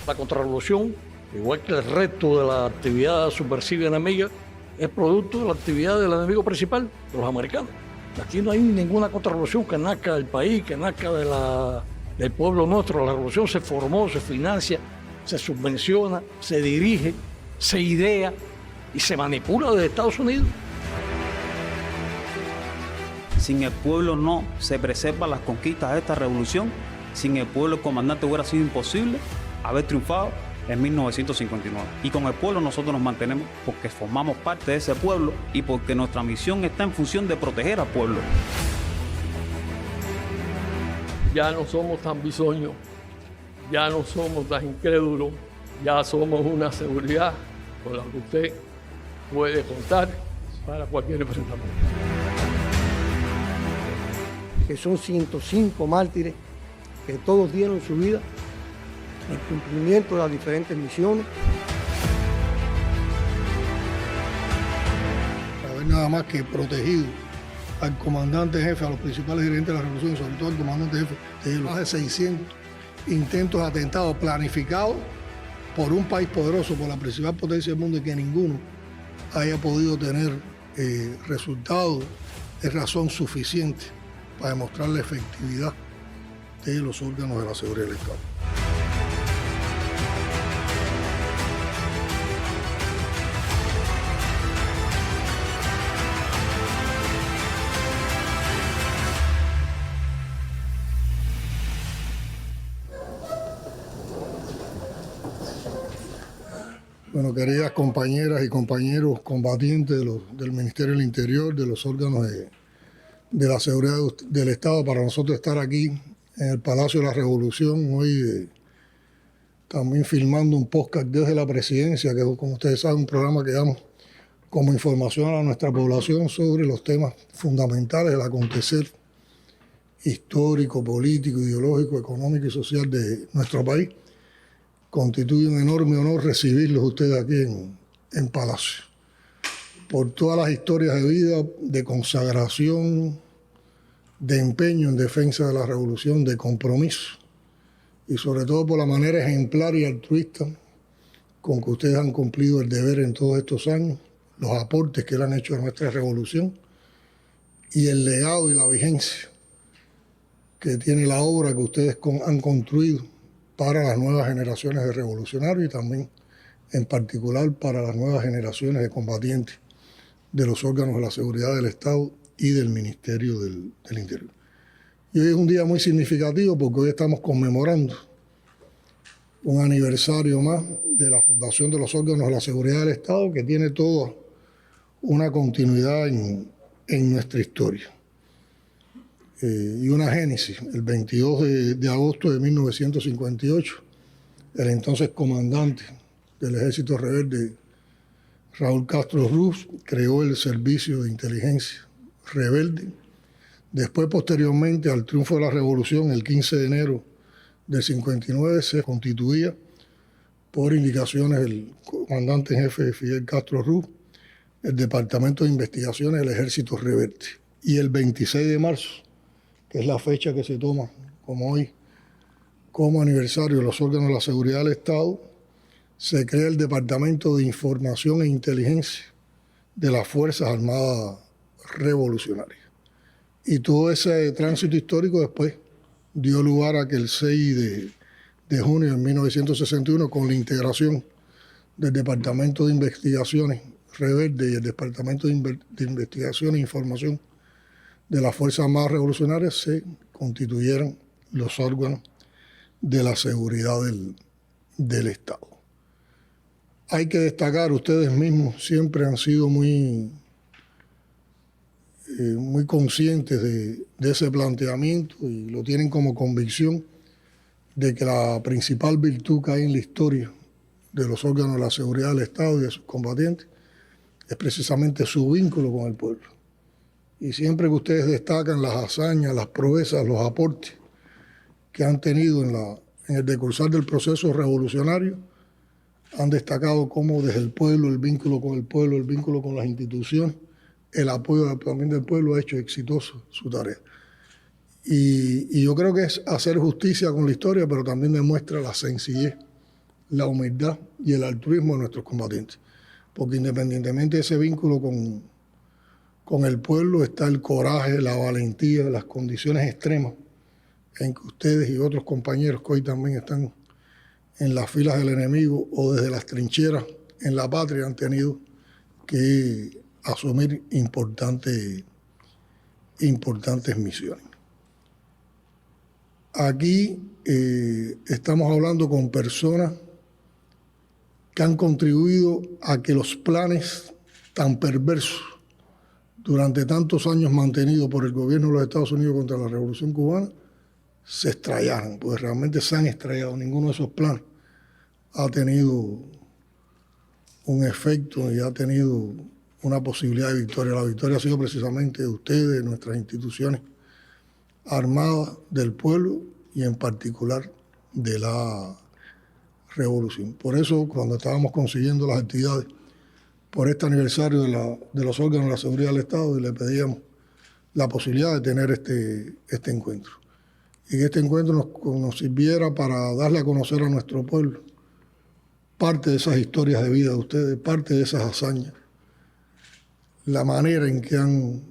La contrarrevolución, igual que el resto de la actividad subversiva enemiga, es producto de la actividad del enemigo principal, de los americanos. Aquí no hay ninguna contrarrevolución que nazca del país, que nazca del pueblo nuestro. La revolución se formó, se financia, se subvenciona, se dirige, se idea y se manipula desde Estados Unidos. Sin el pueblo no se preservan las conquistas de esta revolución. Sin el pueblo, el comandante hubiera sido imposible haber triunfado en 1959. Y con el pueblo nosotros nos mantenemos porque formamos parte de ese pueblo y porque nuestra misión está en función de proteger al pueblo. Ya no somos tan bisoños, ya no somos tan incrédulos, ya somos una seguridad con la que usted puede contar para cualquier enfrentamiento. Que son 105 mártires que todos dieron su vida en cumplimiento de las diferentes misiones. Haber nada más que protegido al comandante jefe, a los principales dirigentes de la revolución, sobre todo al comandante jefe, de más de 600 intentos de atentados planificados por un país poderoso, por la principal potencia del mundo, y que ninguno haya podido tener resultados de razón suficiente para demostrar la efectividad de los órganos de la seguridad del Estado. Bueno, queridas compañeras y compañeros combatientes del Ministerio del Interior, de los órganos de la seguridad del Estado, para nosotros estar aquí en el Palacio de la Revolución, hoy también filmando un podcast desde la presidencia, que como ustedes saben, un programa que damos como información a nuestra población sobre los temas fundamentales del acontecer histórico, político, ideológico, económico y social de nuestro país. Constituye un enorme honor recibirlos ustedes aquí en Palacio, por todas las historias de vida, de consagración, de empeño en defensa de la revolución, de compromiso, y sobre todo por la manera ejemplar y altruista con que ustedes han cumplido el deber en todos estos años, los aportes que le han hecho a nuestra revolución y el legado y la vigencia que tiene la obra que ustedes han construido para las nuevas generaciones de revolucionarios y también en particular para las nuevas generaciones de combatientes de los órganos de la seguridad del Estado y del Ministerio del Interior. Y hoy es un día muy significativo porque hoy estamos conmemorando un aniversario más de la fundación de los órganos de la seguridad del Estado, que tiene toda una continuidad en nuestra historia. Y una génesis. El 22 de agosto de 1958, el entonces comandante del Ejército Rebelde, Raúl Castro Ruz, creó el Servicio de Inteligencia Rebelde. Después, posteriormente al triunfo de la Revolución, el 15 de enero del 59, se constituía, por indicaciones del comandante en jefe Fidel Castro Ruz, el Departamento de Investigaciones del Ejército Rebelde. Y el 26 de marzo, que es la fecha que se toma como hoy, como aniversario de los órganos de la seguridad del Estado, se crea el Departamento de Información e Inteligencia de las Fuerzas Armadas Revolucionarias. Y todo ese tránsito histórico después dio lugar a que el 6 de junio de 1961, con la integración del Departamento de Investigaciones Rebelde y el Departamento de Investigación e Información de las Fuerzas Armadas Revolucionarias, se constituyeron los órganos de la seguridad del Estado. Hay que destacar, ustedes mismos siempre han sido muy conscientes de ese planteamiento y lo tienen como convicción de que la principal virtud que hay en la historia de los órganos de la seguridad del Estado y de sus combatientes es precisamente su vínculo con el pueblo. Y siempre que ustedes destacan las hazañas, las proezas, los aportes que han tenido en el decursar del proceso revolucionario, han destacado cómo desde el pueblo, el vínculo con el pueblo, el vínculo con las instituciones, el apoyo también del pueblo ha hecho exitoso su tarea. Y yo creo que es hacer justicia con la historia, pero también demuestra la sencillez la humildad y el altruismo de nuestros combatientes. Porque independientemente de ese vínculo con el pueblo, está el coraje, la valentía, las condiciones extremas en que ustedes y otros compañeros que hoy también están en las filas del enemigo o desde las trincheras en la patria han tenido que asumir importantes misiones. Aquí estamos hablando con personas que han contribuido a que los planes tan perversos durante tantos años mantenidos por el gobierno de los Estados Unidos contra la Revolución Cubana se estrellaran, pues realmente se han estrellado. Ninguno de esos planes ha tenido un efecto y ha tenido una posibilidad de victoria. La victoria ha sido precisamente de ustedes, de nuestras instituciones armadas, del pueblo y en particular de la revolución. Por eso, cuando estábamos consiguiendo las actividades por este aniversario de los órganos de la seguridad del Estado, y le pedíamos la posibilidad de tener este encuentro. Y que este encuentro nos sirviera para darle a conocer a nuestro pueblo parte de esas historias de vida de ustedes, parte de esas hazañas, la manera en que han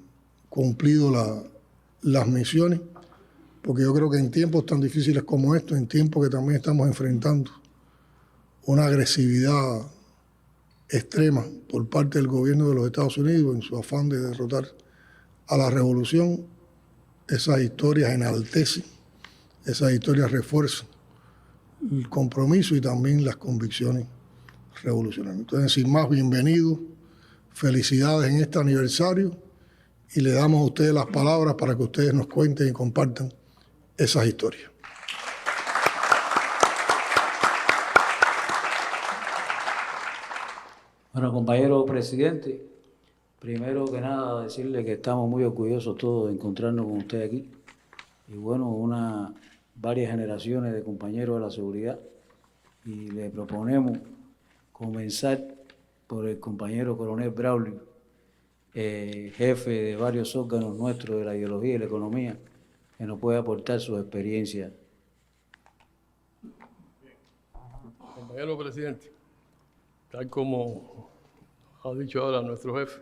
cumplido las misiones, porque yo creo que en tiempos tan difíciles como estos, en tiempos que también estamos enfrentando una agresividad extrema por parte del gobierno de los Estados Unidos en su afán de derrotar a la revolución, esas historias enaltecen, esas historias refuerzan el compromiso y también las convicciones revolucionarias. Entonces, sin más, bienvenidos, felicidades en este aniversario y le damos a ustedes las palabras para que ustedes nos cuenten y compartan esas historias. Bueno, compañero presidente, primero que nada decirle que estamos muy orgullosos todos de encontrarnos con usted aquí. Y bueno, varias generaciones de compañeros de la seguridad. Y le proponemos comenzar por el compañero coronel Braulio, jefe de varios órganos nuestros de la ideología y la economía, que nos puede aportar su experiencia. Compañero presidente, tal como ha dicho ahora nuestro jefe,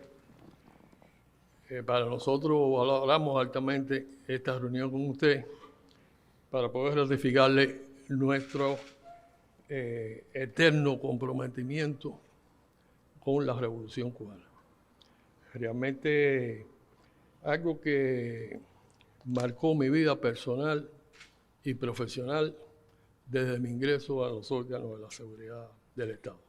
para nosotros valoramos altamente esta reunión con usted para poder ratificarle nuestro eterno comprometimiento con la Revolución Cubana. Realmente algo que marcó mi vida personal y profesional desde mi ingreso a los órganos de la seguridad del Estado.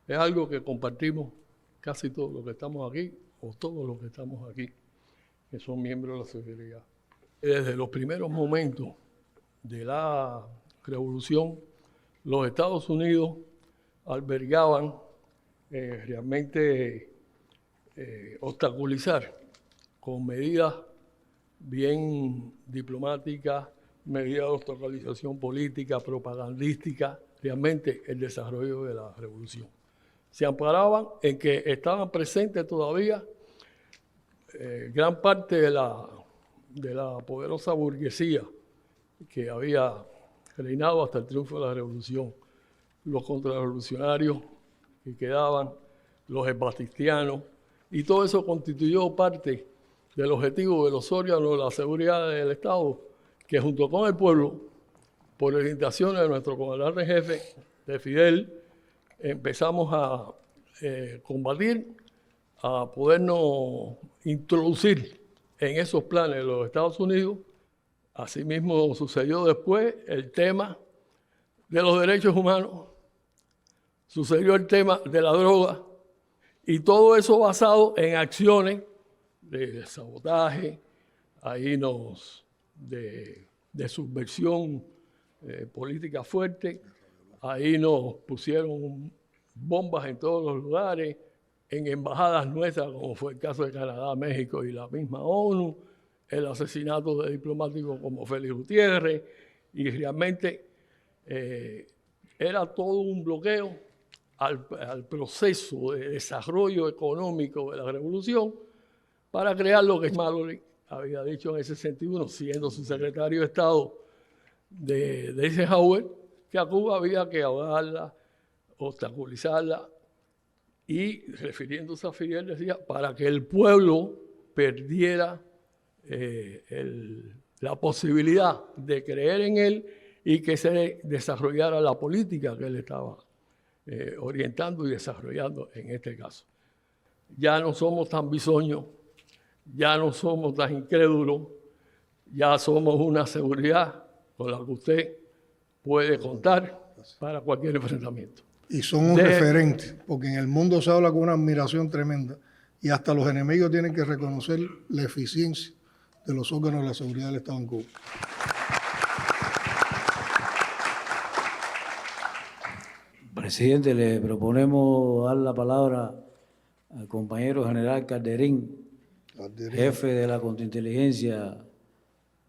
Es algo que compartimos casi todos los que estamos aquí, o todos los que estamos aquí, que son miembros de la seguridad. Desde los primeros momentos de la revolución, los Estados Unidos albergaban realmente obstaculizar con medidas bien diplomáticas, medidas de obstaculización política, propagandística, realmente el desarrollo de la revolución. Se amparaban en que estaban presentes todavía gran parte de la poderosa burguesía que había reinado hasta el triunfo de la revolución, los contrarrevolucionarios que quedaban, los batistianos, y todo eso constituyó parte del objetivo de los órganos de la seguridad del Estado, que junto con el pueblo, por orientaciones de nuestro comandante jefe, de Fidel, empezamos a combatir, a podernos introducir en esos planes de los Estados Unidos. Asimismo sucedió después el tema de los derechos humanos, sucedió el tema de la droga, y todo eso basado en acciones de sabotaje, de subversión política fuerte. Ahí nos pusieron bombas en todos los lugares, en embajadas nuestras, como fue el caso de Canadá, México y la misma ONU, el asesinato de diplomáticos como Félix Gutiérrez, y realmente era todo un bloqueo al proceso de desarrollo económico de la revolución para crear lo que Mallory había dicho en ese sentido, siendo su secretario de Estado de Eisenhower, que a Cuba había que ahogarla, obstaculizarla y, refiriéndose a Fidel, decía, para que el pueblo perdiera la posibilidad de creer en él y que se desarrollara la política que él estaba orientando y desarrollando en este caso. Ya no somos tan bisoños, ya no somos tan incrédulos, ya somos una seguridad con la que usted puede contar para cualquier enfrentamiento. Y son un referente, porque en el mundo se habla con una admiración tremenda y hasta los enemigos tienen que reconocer la eficiencia de los órganos de la seguridad del Estado en Cuba. Presidente, le proponemos dar la palabra al compañero general Calderín, jefe de la contrainteligencia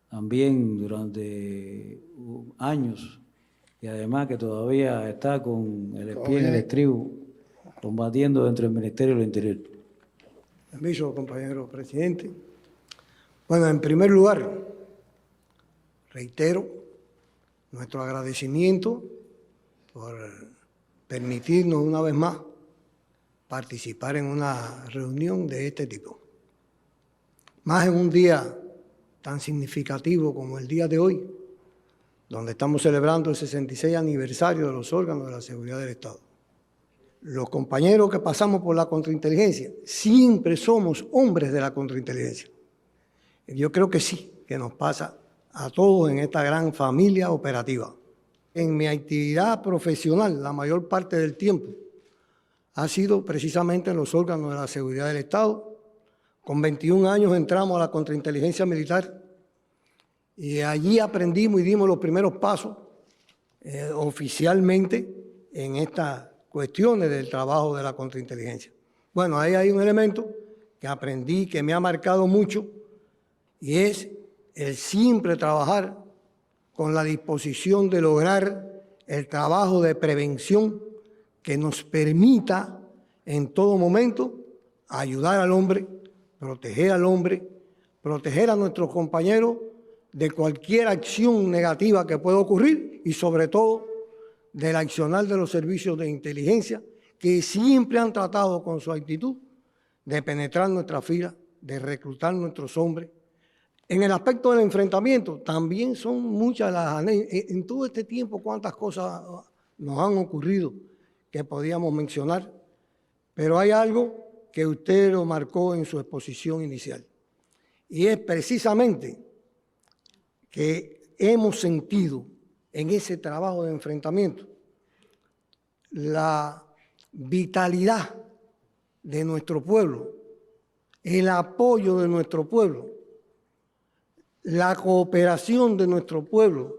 también durante años, y además que todavía está con el pie en el estribo, combatiendo dentro del Ministerio del Interior. Permiso, compañero presidente. Bueno, en primer lugar, reitero nuestro agradecimiento por permitirnos una vez más participar en una reunión de este tipo. Más en un día tan significativo como el día de hoy, donde estamos celebrando el 66 aniversario de los órganos de la seguridad del Estado. Los compañeros que pasamos por la contrainteligencia siempre somos hombres de la contrainteligencia. Yo creo que sí, que nos pasa a todos en esta gran familia operativa. En mi actividad profesional, la mayor parte del tiempo, ha sido precisamente en los órganos de la seguridad del Estado. Con 21 años entramos a la contrainteligencia militar y allí aprendimos y dimos los primeros pasos oficialmente en estas cuestiones del trabajo de la contrainteligencia. Bueno, ahí hay un elemento que aprendí, que me ha marcado mucho, y es el siempre trabajar con la disposición de lograr el trabajo de prevención que nos permita en todo momento ayudar al hombre, proteger a nuestros compañeros de cualquier acción negativa que pueda ocurrir y sobre todo del accionar de los servicios de inteligencia que siempre han tratado con su actitud de penetrar nuestra fila, de reclutar nuestros hombres. En el aspecto del enfrentamiento también son muchas las en todo este tiempo cuántas cosas nos han ocurrido que podíamos mencionar, pero hay algo que usted lo marcó en su exposición inicial, y es precisamente que hemos sentido en ese trabajo de enfrentamiento la vitalidad de nuestro pueblo, el apoyo de nuestro pueblo, la cooperación de nuestro pueblo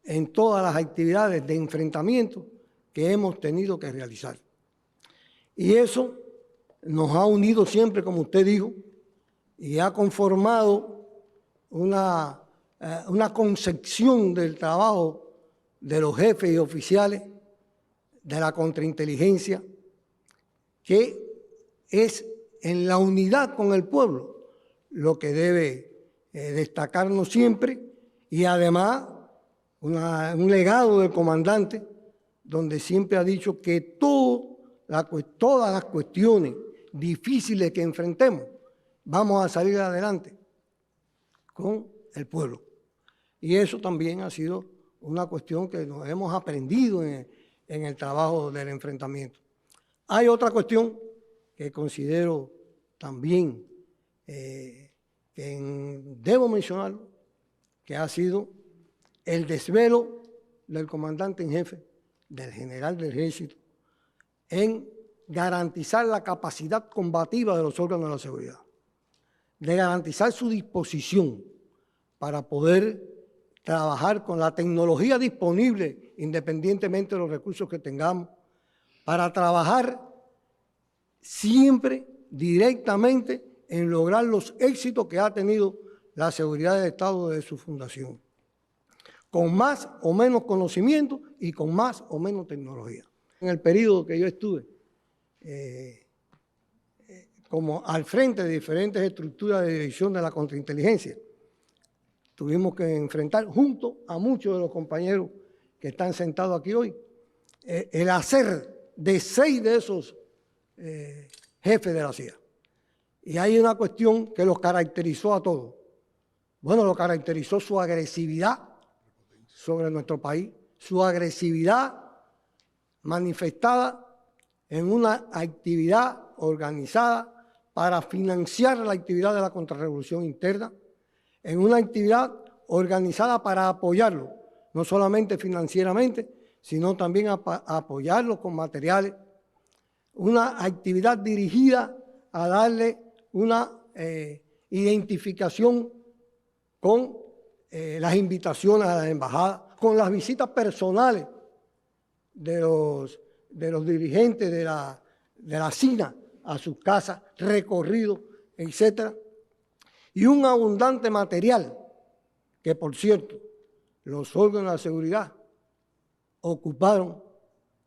en todas las actividades de enfrentamiento que hemos tenido que realizar. Y eso nos ha unido siempre, como usted dijo, y ha conformado una concepción del trabajo de los jefes y oficiales de la contrainteligencia, que es en la unidad con el pueblo lo que debe destacarnos siempre, y además un legado del comandante donde siempre ha dicho que todas las cuestiones difíciles que enfrentemos vamos a salir adelante con el pueblo. Y eso también ha sido una cuestión que nos hemos aprendido en el trabajo del enfrentamiento. Hay otra cuestión que considero también debo mencionarlo, que ha sido el desvelo del comandante en jefe, del general del Ejército, en garantizar la capacidad combativa de los órganos de la seguridad, de garantizar su disposición para poder trabajar con la tecnología disponible, independientemente de los recursos que tengamos, para trabajar siempre directamente en lograr los éxitos que ha tenido la seguridad del Estado desde su fundación, con más o menos conocimiento y con más o menos tecnología. En el periodo que yo estuve como al frente de diferentes estructuras de dirección de la contrainteligencia, tuvimos que enfrentar junto a muchos de los compañeros que están sentados aquí hoy el hacer de 6 de esos jefes de la CIA. Y hay una cuestión que los caracterizó a todos. Bueno, lo caracterizó su agresividad sobre nuestro país, su agresividad manifestada en una actividad organizada para financiar la actividad de la contrarrevolución interna, en una actividad organizada para apoyarlo, no solamente financieramente, sino también apoyarlo con materiales, una actividad dirigida a darle una identificación con las invitaciones a las embajadas, con las visitas personales de los dirigentes de la CINA a sus casas, recorridos, etc. Y un abundante material que, por cierto, los órganos de seguridad ocuparon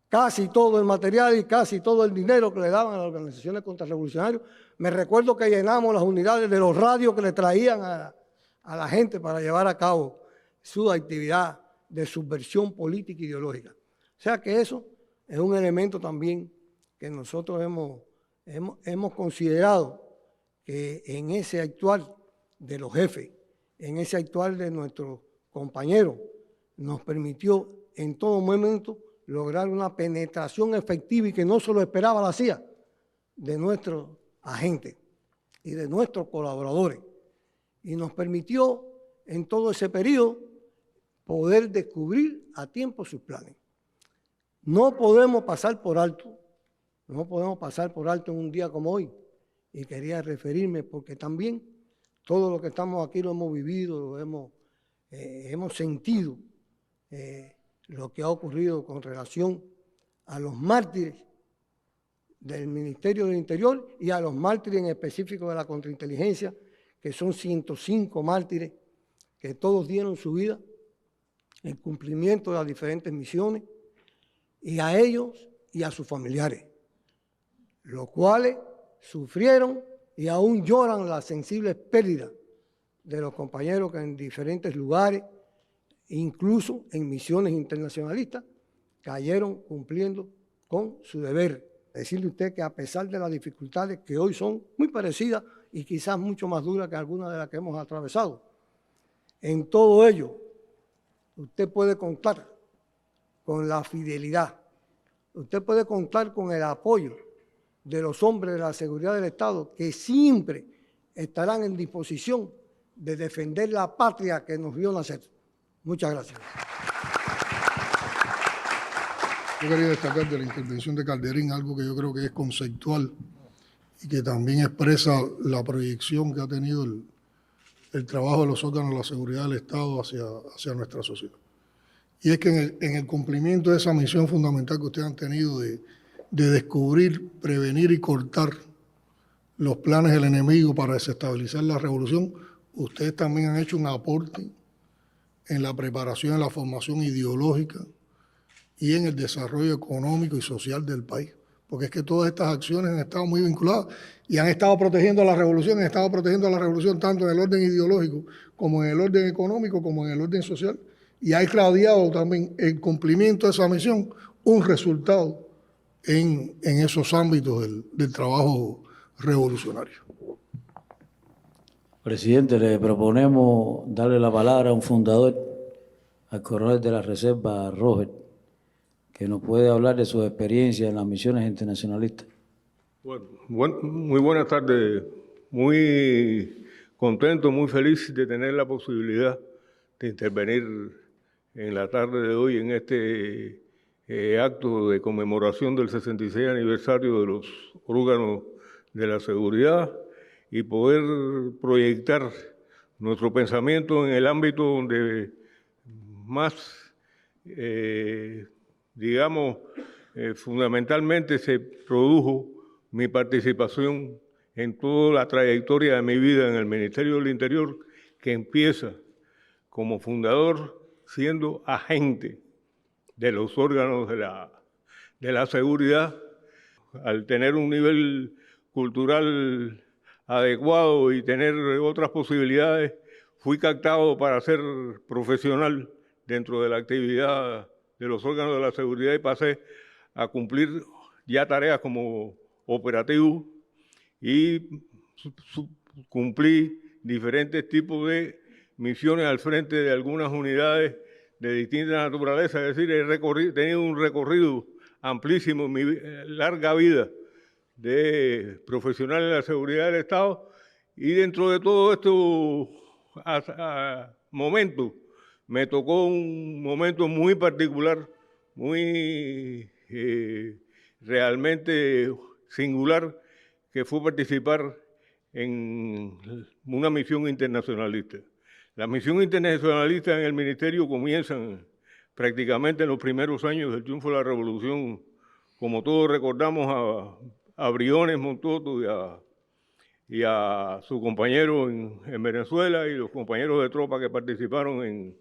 casi todo el material y casi todo el dinero que le daban a las organizaciones contrarrevolucionarias. Me recuerdo que llenamos las unidades de los radios que le traían a la gente para llevar a cabo su actividad de subversión política e ideológica. O sea que eso es un elemento también que nosotros hemos considerado que en ese actuar de los jefes, en ese actuar de nuestros compañeros, nos permitió en todo momento lograr una penetración efectiva y que no se lo esperaba la CIA de nuestros agentes y de nuestros colaboradores. Y nos permitió en todo ese periodo poder descubrir a tiempo sus planes. No podemos pasar por alto en un día como hoy. Y quería referirme porque también todo lo que estamos aquí lo hemos vivido, hemos sentido lo que ha ocurrido con relación a los mártires del Ministerio del Interior y a los mártires en específico de la contrainteligencia, que son 105 mártires que todos dieron su vida en cumplimiento de las diferentes misiones, y a ellos y a sus familiares, los cuales sufrieron y aún lloran las sensibles pérdidas de los compañeros que en diferentes lugares, incluso en misiones internacionalistas, cayeron cumpliendo con su deber. Decirle a usted que a pesar de las dificultades que hoy son muy parecidas y quizás mucho más duras que algunas de las que hemos atravesado, en todo ello usted puede contar con la fidelidad, usted puede contar con el apoyo de los hombres de la seguridad del Estado que siempre estarán en disposición de defender la patria que nos vio nacer. Muchas gracias. Yo quería destacar de la intervención de Calderín algo que yo creo que es conceptual y que también expresa la proyección que ha tenido el trabajo de los órganos de la seguridad del Estado hacia nuestra sociedad. Y es que en el cumplimiento de esa misión fundamental que ustedes han tenido de descubrir, prevenir y cortar los planes del enemigo para desestabilizar la revolución, ustedes también han hecho un aporte en la preparación, en la formación ideológica y en el desarrollo económico y social del país. Porque es que todas estas acciones han estado muy vinculadas y han estado protegiendo a la revolución, tanto en el orden ideológico como en el orden económico, como en el orden social. Y ha claudiado también el cumplimiento de esa misión un resultado en esos ámbitos del trabajo revolucionario. Presidente, le proponemos darle la palabra a un fundador, al coronel de la Reserva, Robert, que nos puede hablar de su experiencia en las misiones internacionalistas. Bueno, muy buenas tardes. Muy contento, muy feliz de tener la posibilidad de intervenir en la tarde de hoy en este acto de conmemoración del 66 aniversario de los órganos de la seguridad y poder proyectar nuestro pensamiento en el ámbito donde más, fundamentalmente se produjo mi participación en toda la trayectoria de mi vida en el Ministerio del Interior, que empieza como fundador siendo agente de los órganos de la seguridad. Al tener un nivel cultural adecuado y tener otras posibilidades, fui captado para ser profesional dentro de la actividad de los órganos de la seguridad y pasé a cumplir ya tareas como operativo y cumplí diferentes tipos de misiones al frente de algunas unidades de distinta naturaleza. Es decir, he tenido un recorrido amplísimo en mi larga vida de profesional en la seguridad del Estado, y dentro de todo estos momentos me tocó un momento muy particular, muy realmente singular, que fue participar en una misión internacionalista. Las misiones internacionalistas en el Ministerio comienzan prácticamente en los primeros años del triunfo de la Revolución, como todos recordamos a Briones Montoto y a su compañero en Venezuela y los compañeros de tropa que participaron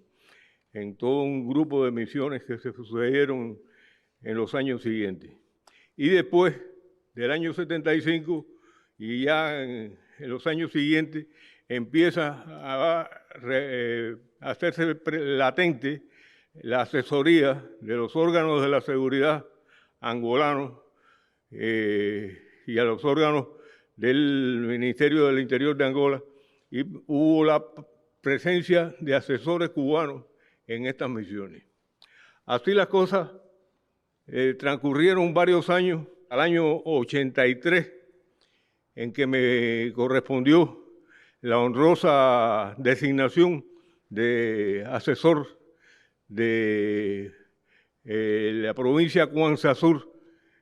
en todo un grupo de misiones que se sucedieron en los años siguientes. Y después del año 75 y ya en los años siguientes empieza a hacerse latente la asesoría de los órganos de la seguridad angolanos y a los órganos del Ministerio del Interior de Angola, y hubo la presencia de asesores cubanos en estas misiones. Así las cosas transcurrieron varios años, al año 83, en que me correspondió la honrosa designación de asesor de la provincia Cuanza Sur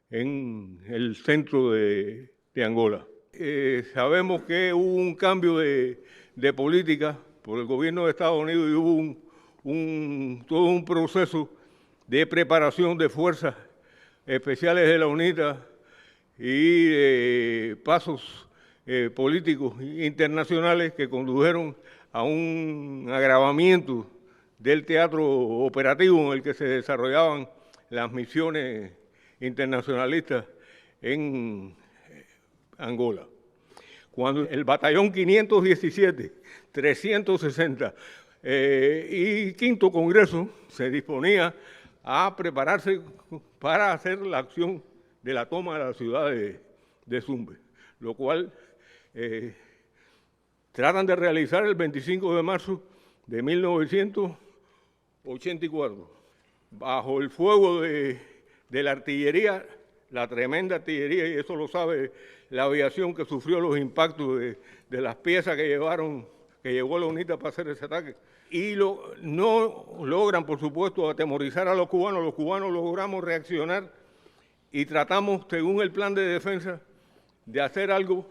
en el centro de Angola. Sabemos que hubo un cambio de política por el gobierno de Estados Unidos y hubo todo un proceso de preparación de fuerzas especiales de la UNITA y pasos políticos internacionales que condujeron a un agravamiento del teatro operativo en el que se desarrollaban las misiones internacionalistas en Angola. Cuando el batallón 517, 360 y Quinto Congreso se disponía a prepararse para hacer la acción de la toma de la ciudad de Zumbe, lo cual tratan de realizar el 25 de marzo de 1984, bajo el fuego de la artillería, la tremenda artillería, y eso lo sabe la aviación, que sufrió los impactos de las piezas que llevó la UNITA para hacer ese ataque. Y no logran, por supuesto, atemorizar a los cubanos logramos reaccionar y tratamos, según el plan de defensa, de hacer algo,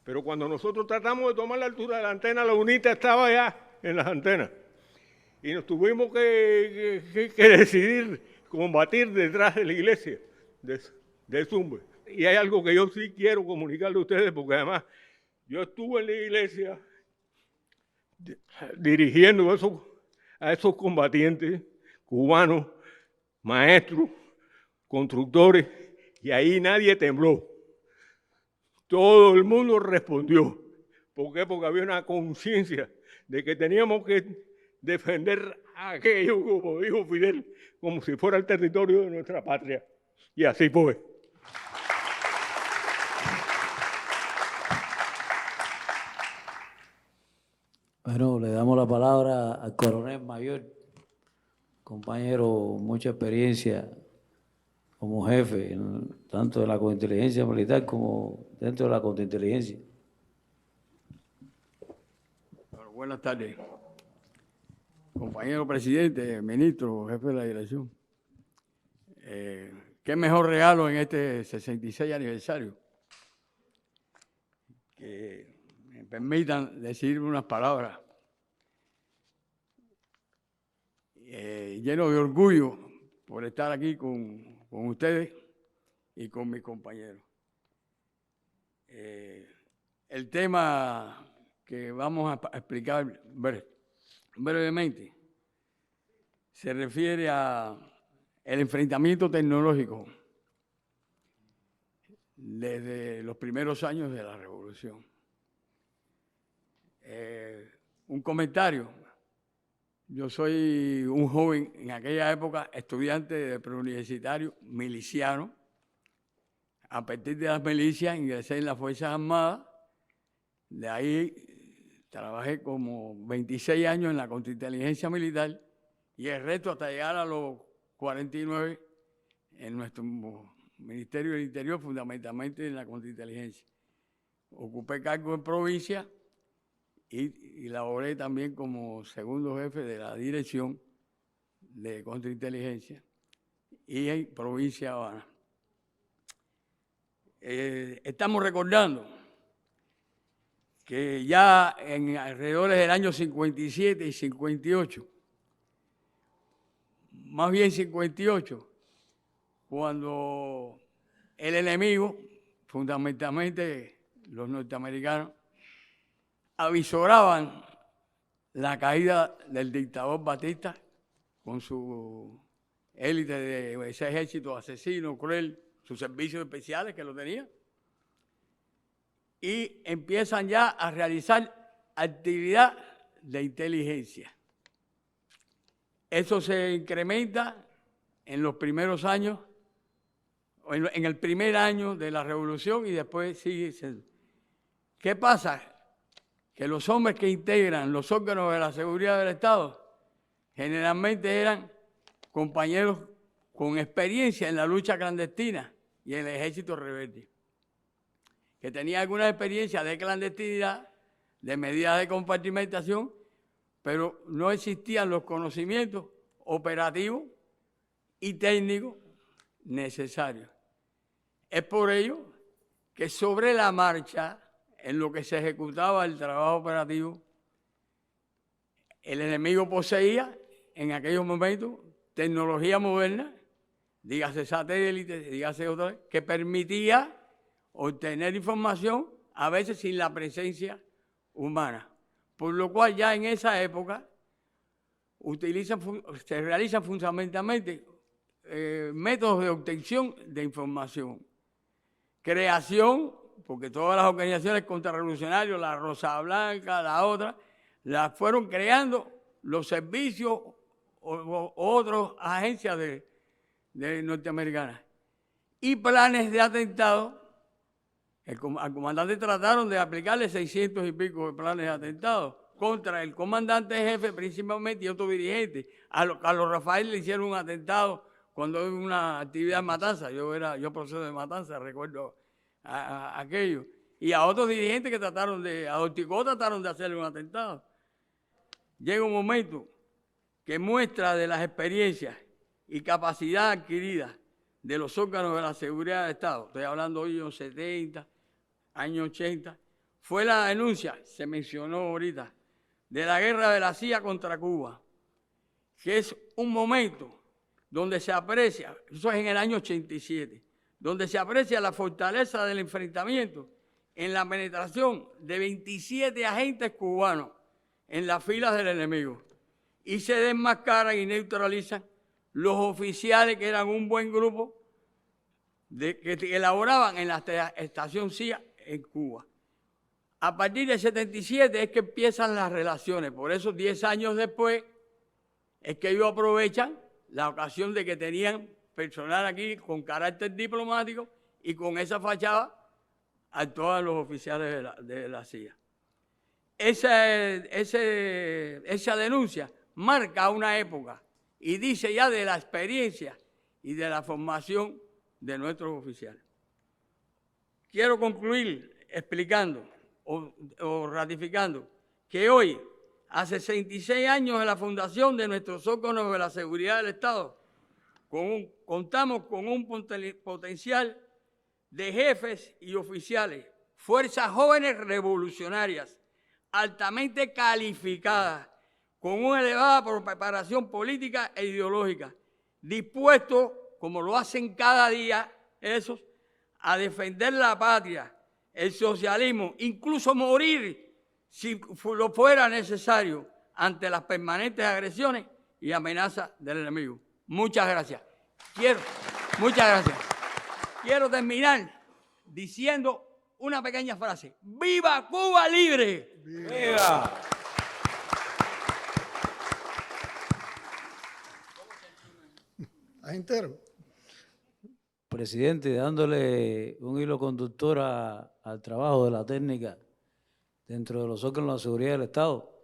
pero cuando nosotros tratamos de tomar la altura de la antena, la UNITA estaba ya en las antenas. Y nos tuvimos que decidir combatir detrás de la iglesia de Zumbe. Y hay algo que yo sí quiero comunicarle a ustedes, porque además yo estuve en la iglesia dirigiendo a esos combatientes cubanos, maestros, constructores, y ahí nadie tembló. Todo el mundo respondió. ¿Por qué? Porque había una conciencia de que teníamos que defender aquello, como dijo Fidel, como si fuera el territorio de nuestra patria. Y así fue. Bueno, le damos la palabra al coronel mayor, compañero, mucha experiencia como jefe, tanto de la contrainteligencia militar como dentro de la contrainteligencia. Bueno, buenas tardes. Compañero presidente, ministro, jefe de la dirección. Qué mejor regalo en este 66 aniversario. Que me permitan decir unas palabras lleno de orgullo por estar aquí con ustedes y con mis compañeros. El tema que vamos a explicar brevemente se refiere al enfrentamiento tecnológico desde los primeros años de la Revolución. Un comentario. Yo soy un joven, en aquella época, estudiante de preuniversitario, miliciano. A partir de las milicias ingresé en las Fuerzas Armadas. De ahí trabajé como 26 años en la contrainteligencia militar y el resto hasta llegar a los 49 en nuestro Ministerio del Interior, fundamentalmente en la contrainteligencia. Ocupé cargo en provincia y laboré también como segundo jefe de la dirección de contrainteligencia y en provincia de Habana. Estamos recordando que ya en alrededor del año 57 y 58, más bien 58, cuando el enemigo, fundamentalmente los norteamericanos, avisoraban la caída del dictador Batista con su élite de ese ejército asesino, cruel, sus servicios especiales que lo tenían, y empiezan ya a realizar actividad de inteligencia. Eso se incrementa en los primeros años, en el primer año de la revolución y después sigue siendo. ¿Qué pasa? Que los hombres que integran los órganos de la seguridad del Estado generalmente eran compañeros con experiencia en la lucha clandestina y en el ejército rebelde, que tenían alguna experiencia de clandestinidad, de medidas de compartimentación, pero no existían los conocimientos operativos y técnicos necesarios. Es por ello que sobre la marcha, en lo que se ejecutaba el trabajo operativo, el enemigo poseía en aquellos momentos tecnología moderna, dígase satélite, dígase otra vez, que permitía obtener información a veces sin la presencia humana. Por lo cual ya en esa época se realizan fundamentalmente métodos de obtención de información. Creación, porque todas las organizaciones contrarrevolucionarias, la Rosa Blanca, la otra, las fueron creando los servicios o otras agencias de norteamericanas. Y planes de atentado, al comandante trataron de aplicarle 600 y pico de planes de atentado contra el comandante jefe principalmente y otros dirigentes. A Carlos Rafael le hicieron un atentado cuando hubo una actividad en Matanza. Yo proceso de Matanza, recuerdo aquello. Y a otros dirigentes que a Orticó trataron de hacerle un atentado. Llega un momento que muestra de las experiencias y capacidad adquirida de los órganos de la seguridad del Estado, estoy hablando hoy de los 70, años 80, fue la denuncia, se mencionó ahorita, de la guerra de la CIA contra Cuba, que es un momento donde se aprecia, eso es en el año 87, donde se aprecia la fortaleza del enfrentamiento en la penetración de 27 agentes cubanos en las filas del enemigo y se desmascaran y neutralizan los oficiales que eran un buen grupo que elaboraban en la estación CIA en Cuba. A partir del 77 es que empiezan las relaciones, por eso 10 años después es que ellos aprovechan la ocasión de que tenían personal aquí con carácter diplomático y con esa fachada actuaban los oficiales de la CIA. Esa denuncia marca una época y dice ya de la experiencia y de la formación de nuestros oficiales. Quiero concluir explicando o ratificando que hoy, a 66 años de la fundación de nuestros órganos de la seguridad del Estado, contamos con un potencial de jefes y oficiales, fuerzas jóvenes revolucionarias, altamente calificadas, con una elevada preparación política e ideológica, dispuestos, como lo hacen cada día esos, a defender la patria, el socialismo, incluso morir si lo fuera necesario ante las permanentes agresiones y amenazas del enemigo. Muchas gracias. Quiero terminar diciendo una pequeña frase. ¡Viva Cuba libre! ¡Viva! ¿Estás entero? Presidente, dándole un hilo conductor al trabajo de la técnica dentro de los órganos de la seguridad del Estado,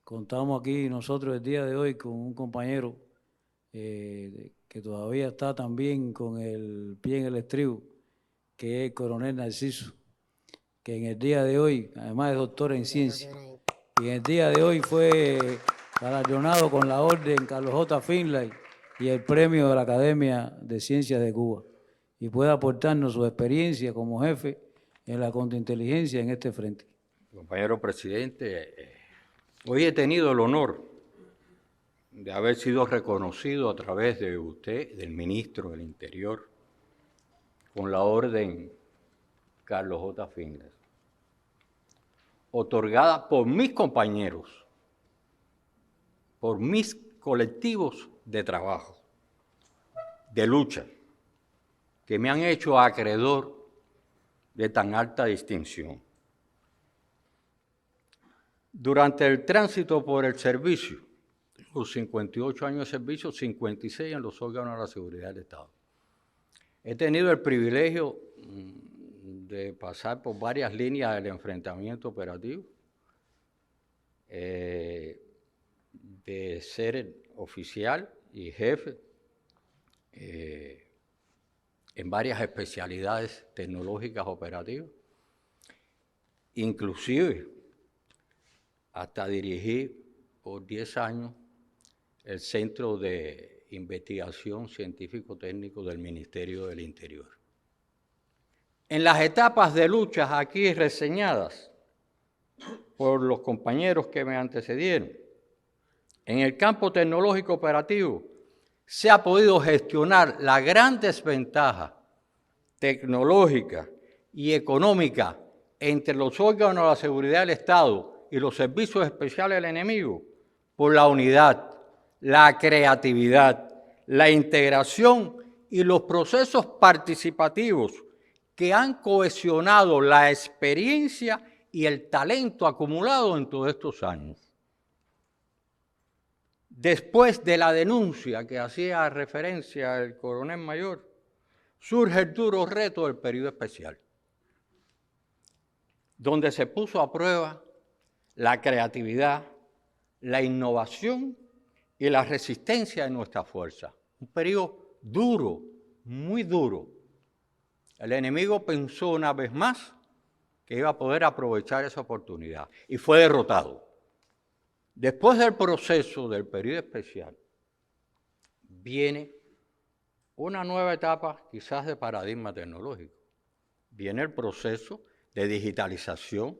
contamos aquí nosotros el día de hoy con un compañero que todavía está también con el pie en el estribo, que es el coronel Narciso, que en el día de hoy, además es doctor en ciencia, y en el día de hoy fue galardonado con la orden Carlos J. Finlay y el premio de la Academia de Ciencias de Cuba, y puede aportarnos su experiencia como jefe en la contrainteligencia en este frente. Compañero presidente, hoy he tenido el honor de haber sido reconocido a través de usted, del ministro del Interior, con la orden Carlos J. Finlay, otorgada por mis compañeros, por mis colectivos de trabajo, de lucha, que me han hecho acreedor de tan alta distinción. Durante el tránsito por el servicio, los 58 años de servicio, 56 en los órganos de la seguridad del Estado. He tenido el privilegio de pasar por varias líneas del enfrentamiento operativo, de ser oficial y jefe en varias especialidades tecnológicas operativas, inclusive hasta dirigir por 10 años el Centro de Investigación Científico-Técnico del Ministerio del Interior. En las etapas de luchas aquí reseñadas por los compañeros que me antecedieron, en el campo tecnológico operativo se ha podido gestionar la gran desventaja tecnológica y económica entre los órganos de la seguridad del Estado y los servicios especiales del enemigo por la unidad, la creatividad, la integración y los procesos participativos que han cohesionado la experiencia y el talento acumulado en todos estos años. Después de la denuncia que hacía referencia el coronel mayor, surge el duro reto del periodo especial, donde se puso a prueba la creatividad, la innovación y la resistencia de nuestra fuerza. Un periodo duro, muy duro. El enemigo pensó una vez más que iba a poder aprovechar esa oportunidad y fue derrotado. Después del proceso del periodo especial, viene una nueva etapa quizás de paradigma tecnológico. Viene el proceso de digitalización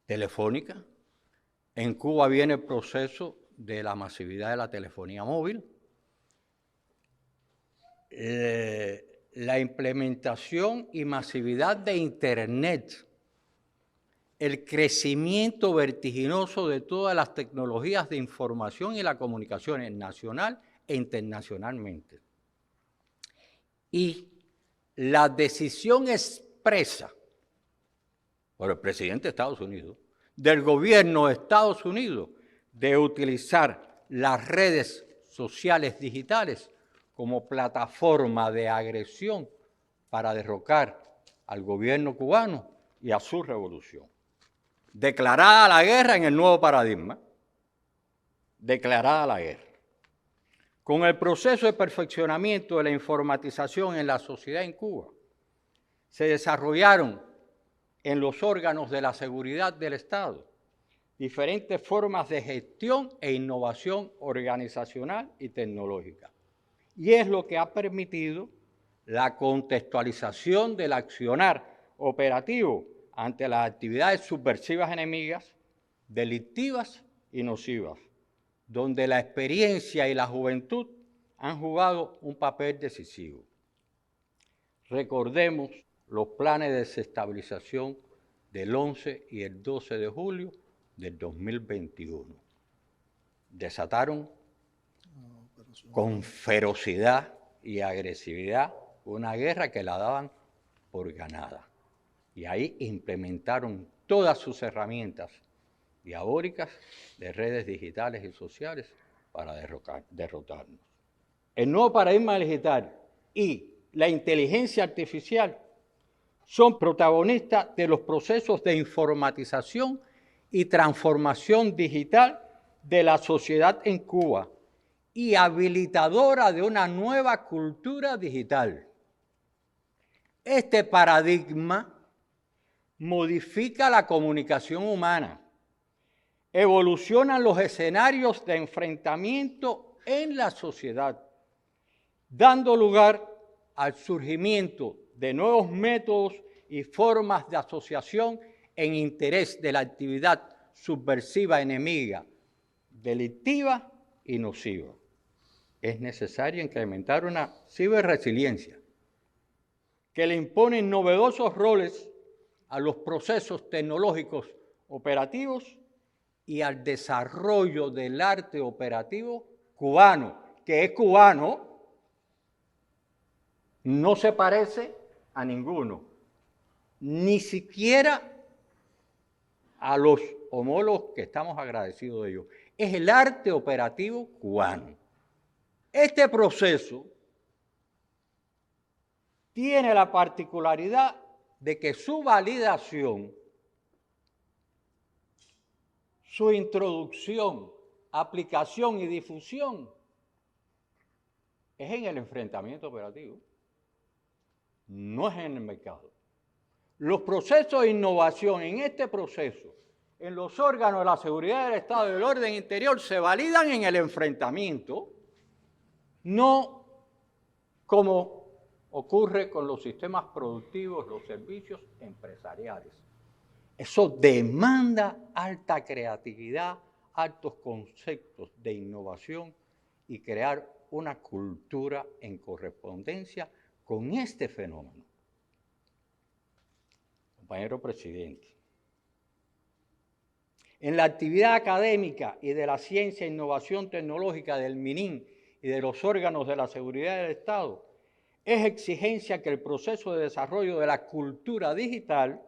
telefónica. En Cuba viene el proceso de la masividad de la telefonía móvil. La implementación y masividad de Internet, el crecimiento vertiginoso de todas las tecnologías de información y la comunicación nacional e internacionalmente. Y la decisión expresa por el presidente de Estados Unidos, del gobierno de Estados Unidos, de utilizar las redes sociales digitales como plataforma de agresión para derrocar al gobierno cubano y a su revolución. Declarada la guerra en el nuevo paradigma, declarada la guerra. Con el proceso de perfeccionamiento de la informatización en la sociedad en Cuba, se desarrollaron en los órganos de la seguridad del Estado diferentes formas de gestión e innovación organizacional y tecnológica. Y es lo que ha permitido la contextualización del accionar operativo ante las actividades subversivas enemigas, delictivas y nocivas, donde la experiencia y la juventud han jugado un papel decisivo. Recordemos los planes de desestabilización del 11 y el 12 de julio del 2021. Desataron con ferocidad y agresividad una guerra que la daban por ganada. Y ahí implementaron todas sus herramientas diabólicas de redes digitales y sociales para derrotarnos. el nuevo paradigma digital y la inteligencia artificial son protagonistas de los procesos de informatización y transformación digital de la sociedad en Cuba y habilitadora de una nueva cultura digital. Este paradigma modifica la comunicación humana, evolucionan los escenarios de enfrentamiento en la sociedad, dando lugar al surgimiento de nuevos métodos y formas de asociación en interés de la actividad subversiva enemiga, delictiva y nociva. Es necesario incrementar una ciberresiliencia que le imponen novedosos roles a los procesos tecnológicos operativos y al desarrollo del arte operativo cubano, que es cubano, no se parece a ninguno, ni siquiera a los homólogos que estamos agradecidos de ellos. Es el arte operativo cubano. Este proceso tiene la particularidad de que su validación, su introducción, aplicación y difusión es en el enfrentamiento operativo, no es en el mercado. Los procesos de innovación en este proceso, en los órganos de la seguridad del Estado y del orden interior, se validan en el enfrentamiento, no como ocurre con los sistemas productivos, los servicios empresariales. Eso demanda alta creatividad, altos conceptos de innovación y crear una cultura en correspondencia con este fenómeno. Compañero presidente, en la actividad académica y de la ciencia e innovación tecnológica del MININ y de los órganos de la seguridad del Estado, es exigencia que el proceso de desarrollo de la cultura digital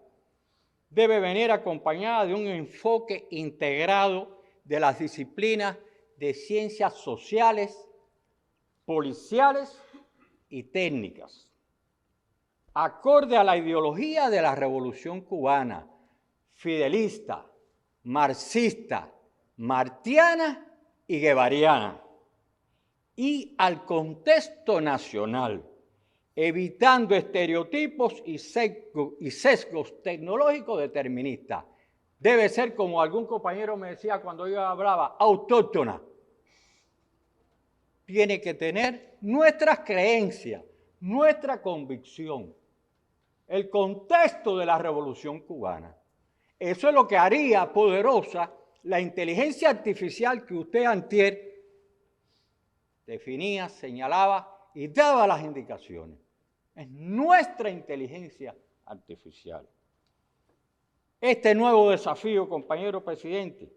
debe venir acompañada de un enfoque integrado de las disciplinas de ciencias sociales, policiales y técnicas, acorde a la ideología de la Revolución Cubana, fidelista, marxista, martiana y guevariana, y al contexto nacional, evitando estereotipos y sesgos tecnológicos deterministas. Debe ser, como algún compañero me decía cuando yo hablaba, autóctona. Tiene que tener nuestras creencias, nuestra convicción, el contexto de la Revolución Cubana. Eso es lo que haría poderosa la inteligencia artificial que usted antier definía, señalaba y daba las indicaciones. Es nuestra inteligencia artificial. Este nuevo desafío, compañero presidente,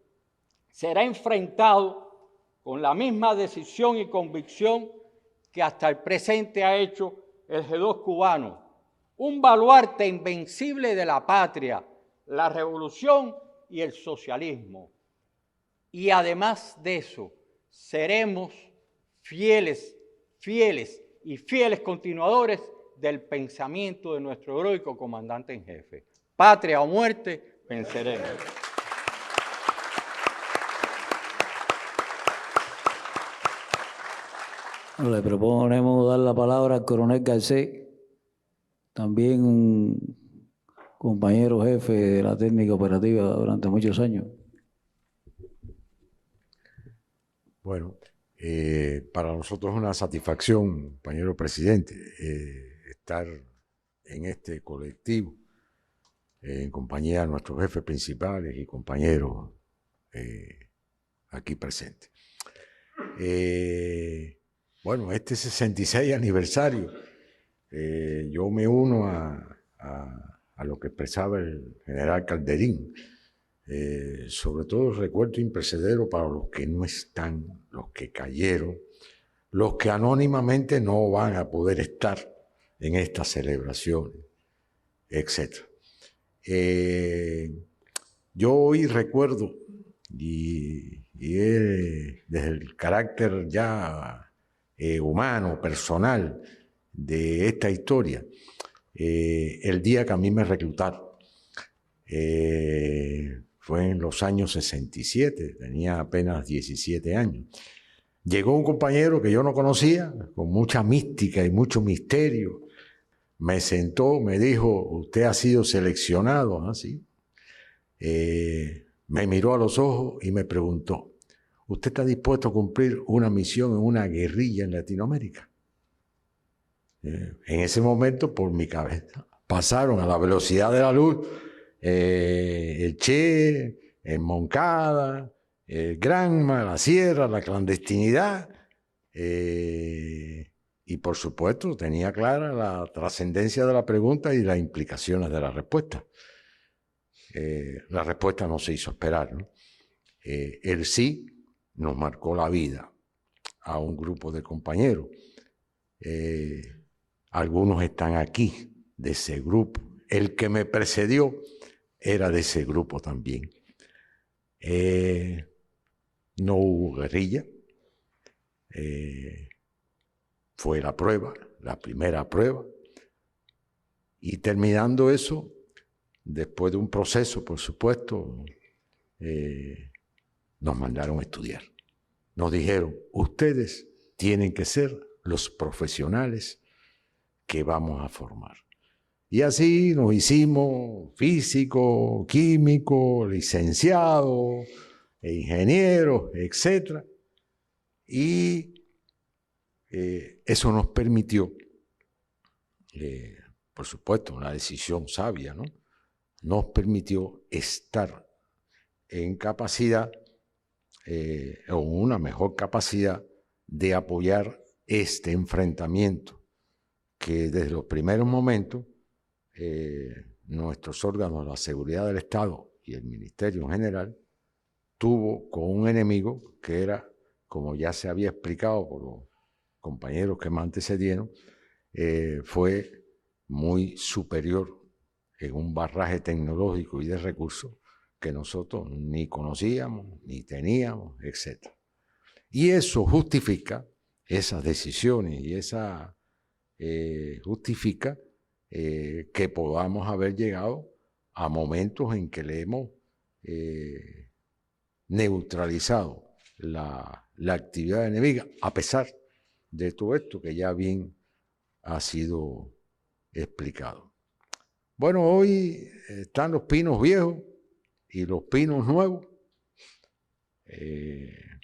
será enfrentado con la misma decisión y convicción que hasta el presente ha hecho el G2 cubano, un baluarte invencible de la patria, la revolución y el socialismo. Y además de eso, seremos fieles continuadores del pensamiento de nuestro heroico comandante en jefe. Patria o muerte, venceremos. Le proponemos dar la palabra al coronel Garcés, también un compañero jefe de la técnica operativa durante muchos años. Bueno, para nosotros es una satisfacción, compañero presidente, estar en este colectivo en compañía de nuestros jefes principales y compañeros aquí presentes. Bueno, este 66 aniversario, yo me uno a lo que expresaba el general Calderín. Sobre todo el recuerdo imperecedero para los que no están, los que cayeron, los que anónimamente no van a poder estar en estas celebraciones, etc. Yo hoy recuerdo, y desde el carácter ya humano, personal de esta historia, el día que a mí me reclutaron. Fue en los años 67, tenía apenas 17 años. Llegó un compañero que yo no conocía, con mucha mística y mucho misterio. Me sentó, me dijo, usted ha sido seleccionado, ¿ah? ¿Sí? Me miró a los ojos y me preguntó, ¿usted está dispuesto a cumplir una misión en una guerrilla en Latinoamérica? En ese momento, por mi cabeza, pasaron a la velocidad de la luz el Che, el Moncada, el Granma, la Sierra, la clandestinidad, y por supuesto tenía clara la trascendencia de la pregunta y las implicaciones de la respuesta. La respuesta no se hizo esperar, ¿no? El sí nos marcó la vida a un grupo de compañeros. Algunos están aquí de ese grupo. El que me precedió era de ese grupo también. No hubo guerrilla. Fue la prueba, la primera prueba. Y terminando eso, después de un proceso, por supuesto, nos mandaron a estudiar. Nos dijeron, ustedes tienen que ser los profesionales que vamos a formar. Y así nos hicimos físicos, químicos, licenciados, ingenieros, etc. Y eso nos permitió, por supuesto, una decisión sabia, ¿no? Nos permitió estar en capacidad, o una mejor capacidad de apoyar este enfrentamiento que desde los primeros momentos nuestros órganos de la seguridad del Estado y el Ministerio en general tuvo con un enemigo que era, como ya se había explicado por los compañeros que me antecedieron, fue muy superior en un barraje tecnológico y de recursos que nosotros ni conocíamos, ni teníamos, etc. Y eso justifica esas decisiones y esa justifica que podamos haber llegado a momentos en que le hemos neutralizado la actividad enemiga, a pesar de todo esto que ya bien ha sido explicado. Bueno, hoy están los pinos viejos y los pinos nuevos en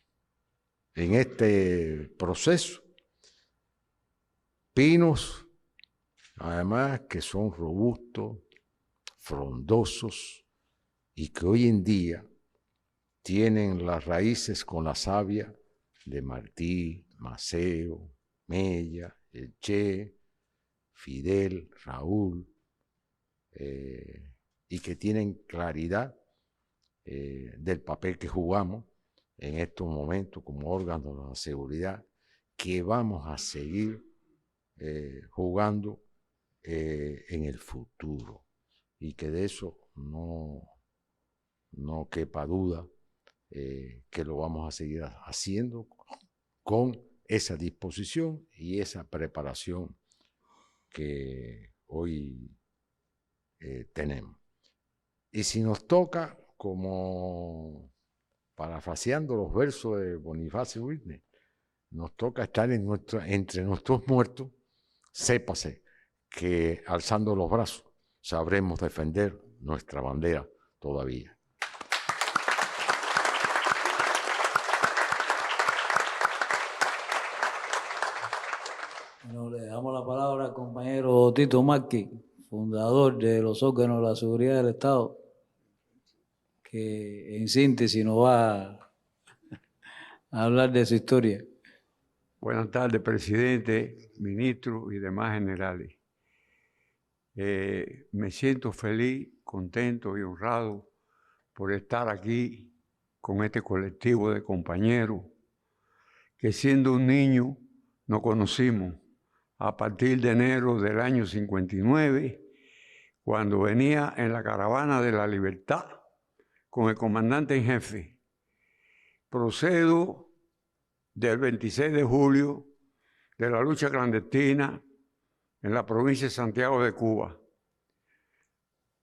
este proceso. Pinos, además, que son robustos, frondosos y que hoy en día tienen las raíces con la savia de Martí, Maceo, Mella, el Che, Fidel, Raúl, y que tienen claridad del papel que jugamos en estos momentos como órganos de la seguridad, que vamos a seguir jugando en el futuro, y que de eso no quepa duda, que lo vamos a seguir haciendo con esa disposición y esa preparación que hoy tenemos. Y si nos toca, como parafraseando los versos de Bonifacio Whitney, nos toca estar entre nuestros muertos, sépase que alzando los brazos sabremos defender nuestra bandera todavía. Bueno, le damos la palabra al compañero Tito Márquez, fundador de los órganos de la seguridad del Estado, que en síntesis nos va a hablar de su historia. Buenas tardes, presidente, ministro y demás generales. Me siento feliz, contento y honrado por estar aquí con este colectivo de compañeros que siendo un niño nos conocimos a partir de enero del año 59, cuando venía en la Caravana de la Libertad con el comandante en jefe. Procedo del 26 de julio de la lucha clandestina en la provincia de Santiago de Cuba.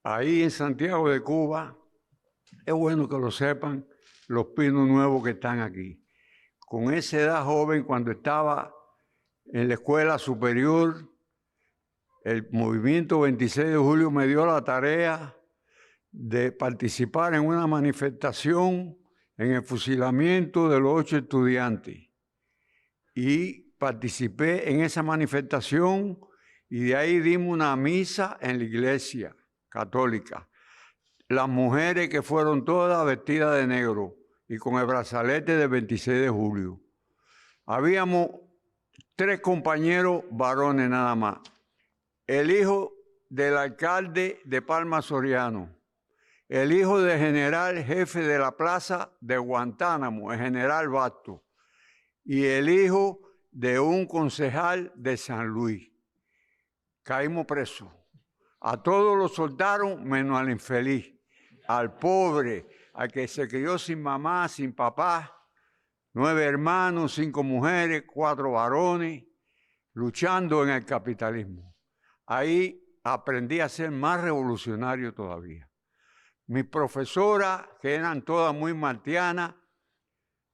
Ahí en Santiago de Cuba, es bueno que lo sepan los pinos nuevos que están aquí. Con esa edad joven, cuando estaba en la escuela superior, el movimiento 26 de julio me dio la tarea de participar en una manifestación en el fusilamiento de los 8 estudiantes. Y participé en esa manifestación y de ahí dimos una misa en la iglesia católica. Las mujeres que fueron todas vestidas de negro y con el brazalete del 26 de julio. Habíamos 3 compañeros varones nada más. El hijo del alcalde de Palma Soriano, el hijo del general jefe de la plaza de Guantánamo, el general Basto, y el hijo de un concejal de San Luis. Caímos presos. A todos los soltaron menos al infeliz, al pobre, al que se crió sin mamá, sin papá, 9 hermanos, 5 mujeres, 4 varones, luchando en el capitalismo. Ahí aprendí a ser más revolucionario todavía. Mis profesoras, que eran todas muy martianas,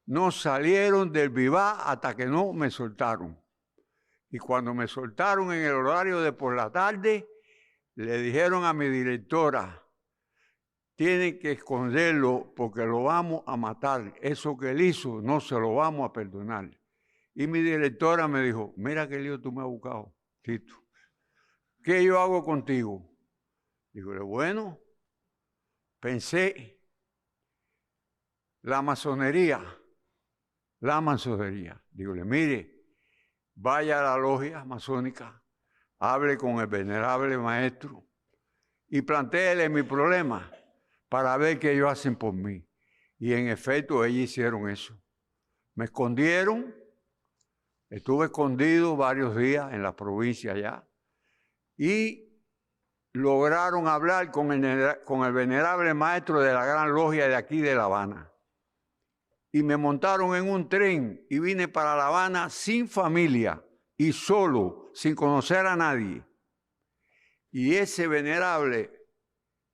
no salieron del vivá hasta que no me soltaron. Y cuando me soltaron en el horario de por la tarde, le dijeron a mi directora, tienen que esconderlo porque lo vamos a matar. Eso que él hizo no se lo vamos a perdonar. Y mi directora me dijo, mira qué lío tú me has buscado, Tito. ¿Qué yo hago contigo? Digo, bueno, pensé, la masonería. Dígole, mire, vaya a la logia masónica, hable con el venerable maestro y plantéele mi problema para ver qué ellos hacen por mí. Y en efecto, ellos hicieron eso. Me escondieron, estuve escondido varios días en la provincia allá y lograron hablar con el venerable maestro de la Gran Logia de aquí de La Habana. Y me montaron en un tren y vine para La Habana sin familia y solo, sin conocer a nadie. Y ese venerable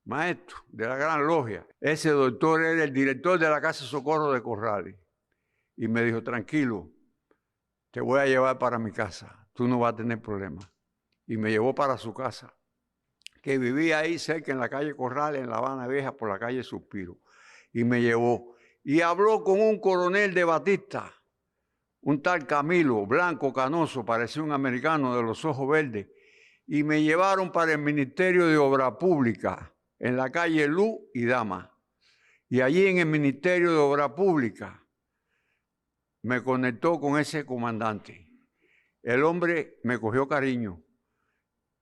maestro de la Gran Logia, ese doctor era el director de la Casa de Socorro de Corrales. Y me dijo, tranquilo, te voy a llevar para mi casa, tú no vas a tener problemas. Y me llevó para su casa, que vivía ahí cerca en la calle Corrales, en La Habana Vieja, por la calle Suspiro. Y me llevó. Y habló con un coronel de Batista, un tal Camilo, blanco, canoso, parecía un americano de los ojos verdes. Y me llevaron para el Ministerio de Obra Pública, en la calle Luz y Dama. Y allí en el Ministerio de Obra Pública me conectó con ese comandante. El hombre me cogió cariño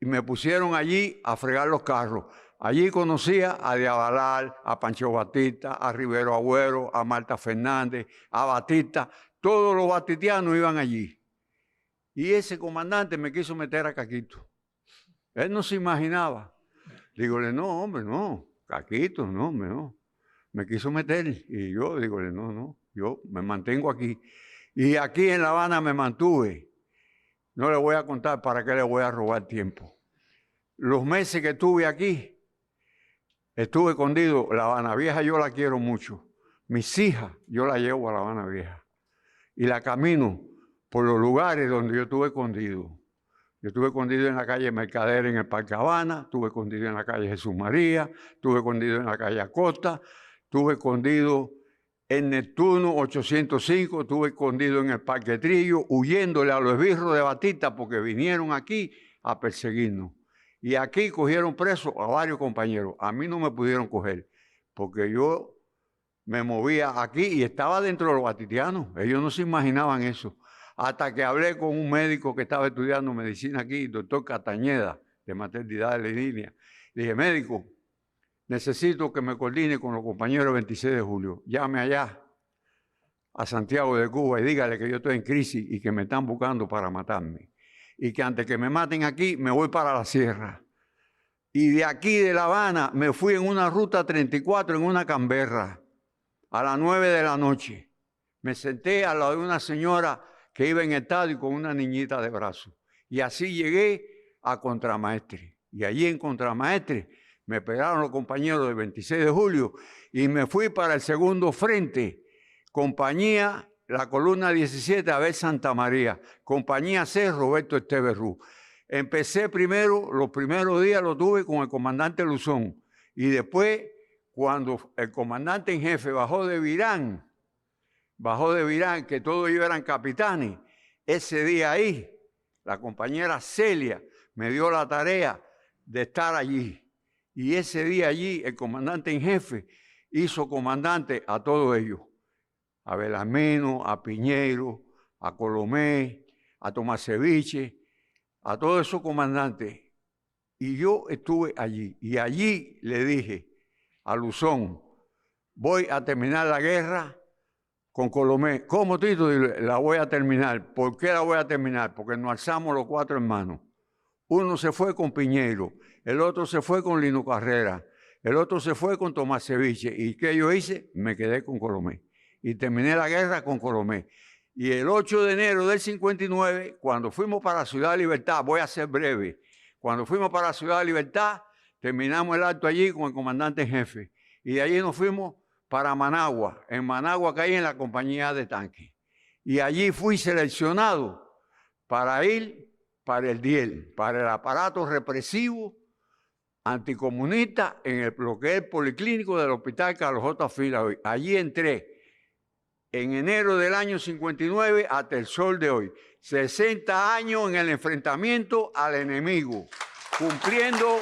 y me pusieron allí a fregar los carros. Allí conocía a Diabalal, a Pancho Batista, a Rivero Agüero, a Marta Fernández, a Batista. Todos los batitianos iban allí. Y ese comandante me quiso meter a Caquito. Él no se imaginaba. Dígole, no, hombre, no. Caquito, no, hombre, no. Me quiso meter. Y yo, dígole, no, yo me mantengo aquí. Y aquí en La Habana me mantuve. No le voy a contar para qué le voy a robar tiempo. Los meses que estuve aquí, estuve escondido. La Habana Vieja yo la quiero mucho. Mis hijas yo las llevo a La Habana Vieja. Y la camino por los lugares donde yo estuve escondido. Yo estuve escondido en la calle Mercader en el Parque Habana, estuve escondido en la calle Jesús María, estuve escondido en la calle Acosta, estuve escondido en Neptuno 805, estuve escondido en el Parque Trillo, huyéndole a los esbirros de Batista porque vinieron aquí a perseguirnos. Y aquí cogieron presos a varios compañeros. A mí no me pudieron coger porque yo me movía aquí y estaba dentro de los batitianos. Ellos no se imaginaban eso. Hasta que hablé con un médico que estaba estudiando medicina aquí, el doctor Castañeda, de maternidad de la línea. Le dije, médico, necesito que me coordine con los compañeros del 26 de julio. Llame allá a Santiago de Cuba y dígale que yo estoy en crisis y que me están buscando para matarme. Y que antes que me maten aquí, me voy para la sierra. Y de aquí de La Habana me fui en una ruta 34 en una camberra a las 9 de la noche. Me senté al lado de una señora que iba en estadio y con una niñita de brazo. Y así llegué a Contramaestre. Y allí en Contramaestre me pegaron los compañeros del 26 de julio y me fui para el segundo frente, compañía, la columna 17, Abel Santa María, compañía C, Roberto Esteberrú. Empecé primero, los primeros días lo tuve con el comandante Luzón, y después, cuando el comandante en jefe bajó de Virán, que todos ellos eran capitanes, ese día ahí, la compañera Celia me dio la tarea de estar allí. Y ese día allí, el comandante en jefe hizo comandante a todos ellos. A Belarmino, a Piñeiro, a Colomé, a Tomaseviche, a todos esos comandantes. Y yo estuve allí. Y allí le dije a Luzón, voy a terminar la guerra con Colomé. ¿Cómo, Tito? La voy a terminar. ¿Por qué la voy a terminar? Porque nos alzamos los 4 hermanos. Uno se fue con Piñeiro, el otro se fue con Lino Carrera, el otro se fue con Tomaseviche. ¿Y qué yo hice? Me quedé con Colomé. Y terminé la guerra con Colomé. Y el 8 de enero del 59, cuando fuimos para Ciudad de Libertad, voy a ser breve, cuando fuimos para Ciudad de Libertad, terminamos el acto allí con el comandante en jefe. Y de allí nos fuimos para Managua. En Managua caí en la compañía de tanque. Y allí fui seleccionado para ir para el DIEL, para el aparato represivo anticomunista en lo que es el policlínico del Hospital Carlos J. Filahoy. Allí entré en enero del año 59 hasta el sol de hoy. 60 años en el enfrentamiento al enemigo, cumpliendo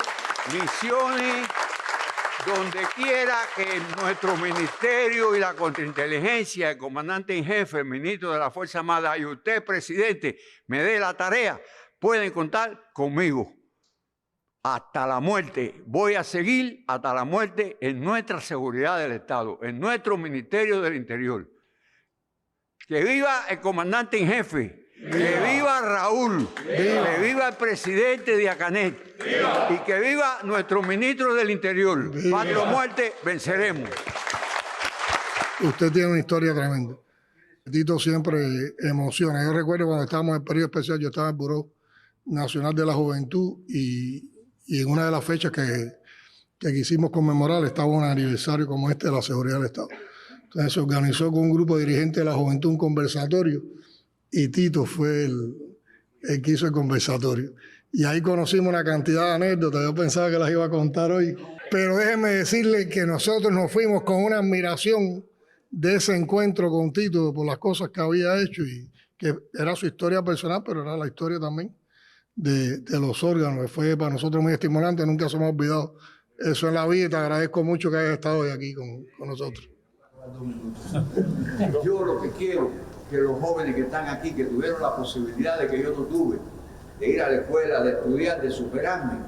misiones donde quiera que nuestro ministerio y la contrainteligencia, el comandante en jefe, el ministro de la Fuerza Armada y usted, presidente, me dé la tarea, pueden contar conmigo. Hasta la muerte. Voy a seguir hasta la muerte en nuestra seguridad del Estado, en nuestro Ministerio del Interior. Que viva el comandante en jefe. Que viva Raúl, que viva el presidente Diacanet y que viva nuestro ministro del Interior. Patria o muerte, venceremos. Usted tiene una historia tremenda. Tito siempre emociona. Yo recuerdo cuando estábamos en el periodo especial, yo estaba en el Buró Nacional de la Juventud y en una de las fechas que quisimos conmemorar estaba un aniversario como este de la seguridad del Estado. Entonces se organizó con un grupo de dirigentes de la juventud un conversatorio y Tito fue el que hizo el conversatorio. Y ahí conocimos una cantidad de anécdotas, yo pensaba que las iba a contar hoy. Pero déjeme decirle que nosotros nos fuimos con una admiración de ese encuentro con Tito por las cosas que había hecho y que era su historia personal, pero era la historia también de los órganos, que fue para nosotros muy estimulante, nunca se me ha olvidado eso en la vida y te agradezco mucho que hayas estado hoy aquí con nosotros. Yo lo que quiero que los jóvenes que están aquí, que tuvieron la posibilidad de que yo no tuve, de ir a la escuela, de estudiar, de superarme,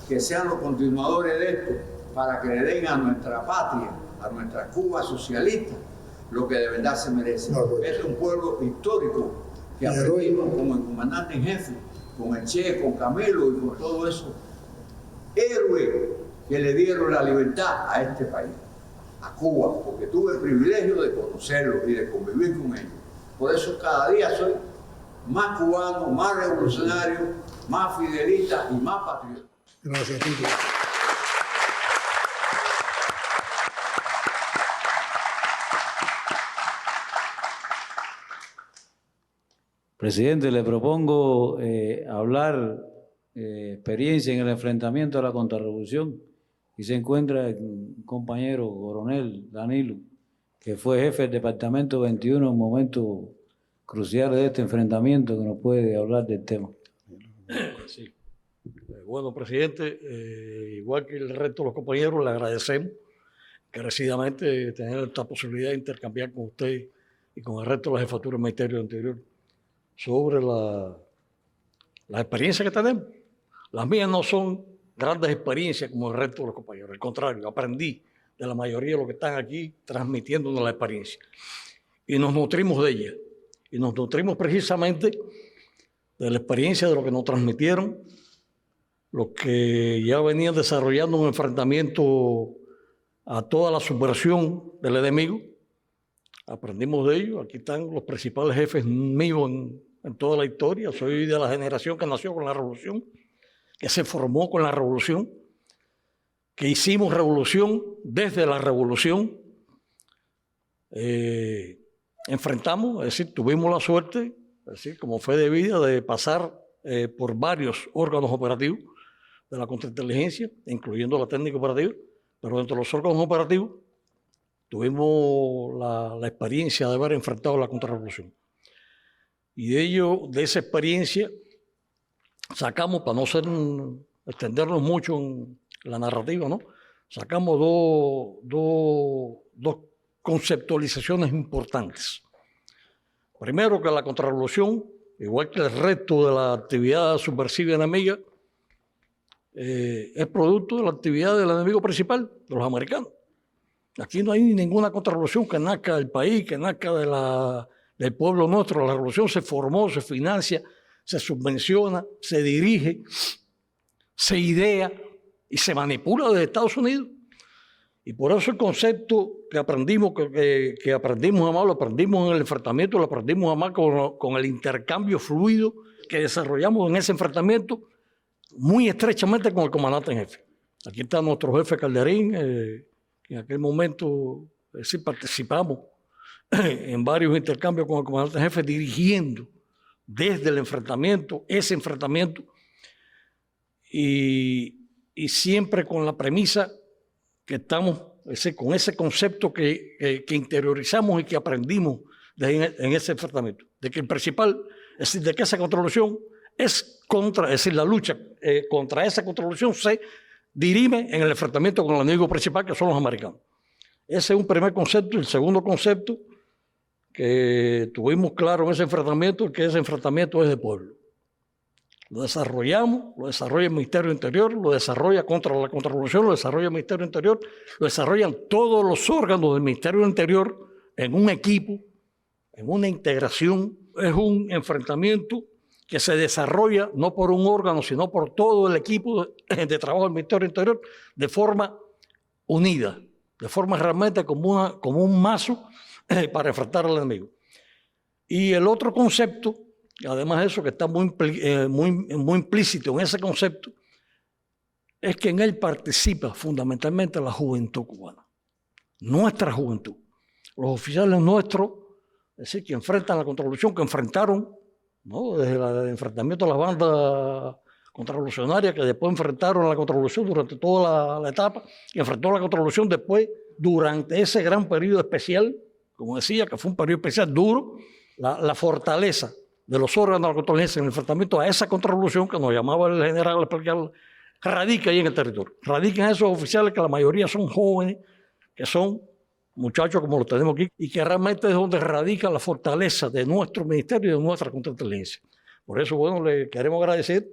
que sean los continuadores de esto, para que le den a nuestra patria, a nuestra Cuba socialista, lo que de verdad se merece. Este es un pueblo histórico que aprendimos con el comandante en jefe, con el Che, con Camilo y con todo eso. Héroes que le dieron la libertad a este país, a Cuba, porque tuve el privilegio de conocerlos y de convivir con ellos. Por eso cada día soy más cubano, más revolucionario, más fidelista y más patriota. Gracias, Tito. Presidente, le propongo hablar experiencia en el enfrentamiento a la contrarrevolución y se encuentra un compañero, coronel Danilo, que fue jefe del Departamento 21 en momentos cruciales de este enfrentamiento, que nos puede hablar del tema. Sí. Bueno, presidente, igual que el resto de los compañeros, le agradecemos encarecidamente tener esta posibilidad de intercambiar con usted y con el resto de la jefatura del Ministerio del Interior sobre las experiencias que tenemos. Las mías no son grandes experiencias como el resto de los compañeros, al contrario, aprendí de la mayoría de los que están aquí transmitiéndonos la experiencia. Y nos nutrimos de ella. Y nos nutrimos precisamente de la experiencia de lo que nos transmitieron, los que ya venían desarrollando un enfrentamiento a toda la subversión del enemigo, aprendimos de ellos. Aquí están los principales jefes míos en toda la historia. Soy de la generación que nació con la revolución, que se formó con la revolución, que hicimos revolución desde la revolución. Enfrentamos, es decir, tuvimos la suerte, es decir, como fue de vida, de pasar por varios órganos operativos de la contrainteligencia, incluyendo la técnica operativa, pero dentro de los órganos operativos tuvimos la experiencia de haber enfrentado la contrarrevolución. Y de esa experiencia, sacamos, para no extendernos mucho en la narrativa, ¿no? Sacamos dos conceptualizaciones importantes. Primero, que la contrarrevolución, igual que el resto de la actividad subversiva enemiga, es producto de la actividad del enemigo principal, de los americanos. Aquí no hay ninguna contrarrevolución que nazca del país, que nazca del pueblo nuestro. La revolución se formó, se financia, se subvenciona, se dirige, se idea y se manipula desde Estados Unidos. Y por eso el concepto que aprendimos, que aprendimos a amar, lo aprendimos en el enfrentamiento, lo aprendimos a amar con el intercambio fluido que desarrollamos en ese enfrentamiento muy estrechamente con el comandante en jefe. Aquí está nuestro jefe Calderín, que en aquel momento sí participamos en varios intercambios con el comandante en jefe, dirigiendo desde el enfrentamiento, ese enfrentamiento, y siempre con la premisa que estamos, con ese concepto que interiorizamos y que aprendimos en ese enfrentamiento, de que el principal, es decir, de que esa contrarrevolución es decir, la lucha contra esa contrarrevolución se dirime en el enfrentamiento con el enemigo principal, que son los americanos. Ese es un primer concepto. Y el segundo concepto que tuvimos claro en ese enfrentamiento es que ese enfrentamiento es de pueblo. Lo desarrollamos, lo desarrolla el Ministerio del Interior, lo desarrolla contra la contrarrevolución, lo desarrolla el Ministerio del Interior, lo desarrollan todos los órganos del Ministerio del Interior en un equipo, en una integración. Es un enfrentamiento que se desarrolla no por un órgano, sino por todo el equipo de trabajo del Ministerio del Interior de forma unida, de forma realmente como un mazo para enfrentar al enemigo. Y el otro concepto, además de eso, que está muy implícito en ese concepto, es que en él participa fundamentalmente la juventud cubana, nuestra juventud. Los oficiales nuestros, es decir, que enfrentan la contrarrevolución, que enfrentaron, ¿no?, desde el enfrentamiento a las bandas contrarrevolucionarias, que después enfrentaron a la contrarrevolución durante toda la etapa, y enfrentó la contrarrevolución después durante ese gran periodo especial, como decía, que fue un periodo especial duro, la fortaleza de los órganos de la contrarrevolución en el enfrentamiento a esa contrarrevolución que nos llamaba el general especial, radica ahí en el territorio. Radican esos oficiales que la mayoría son jóvenes, que son muchachos como los tenemos aquí, y que realmente es donde radica la fortaleza de nuestro ministerio y de nuestra contrainteligencia. Por eso, bueno, le queremos agradecer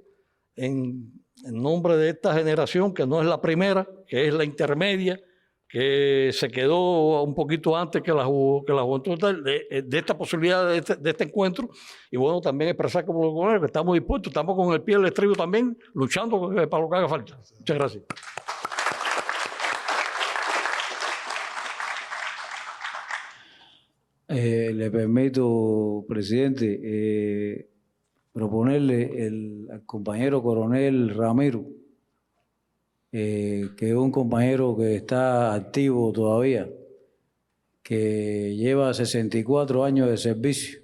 en nombre de esta generación, que no es la primera, que es la intermedia, que se quedó un poquito antes que la juventud de esta posibilidad de este encuentro. Y bueno, también expresar como los colegas que estamos dispuestos, estamos con el pie del estribo también, luchando para lo que haga falta. Muchas gracias. Le permito, presidente, proponerle al compañero coronel Ramiro, que es un compañero que está activo todavía, que lleva 64 años de servicio,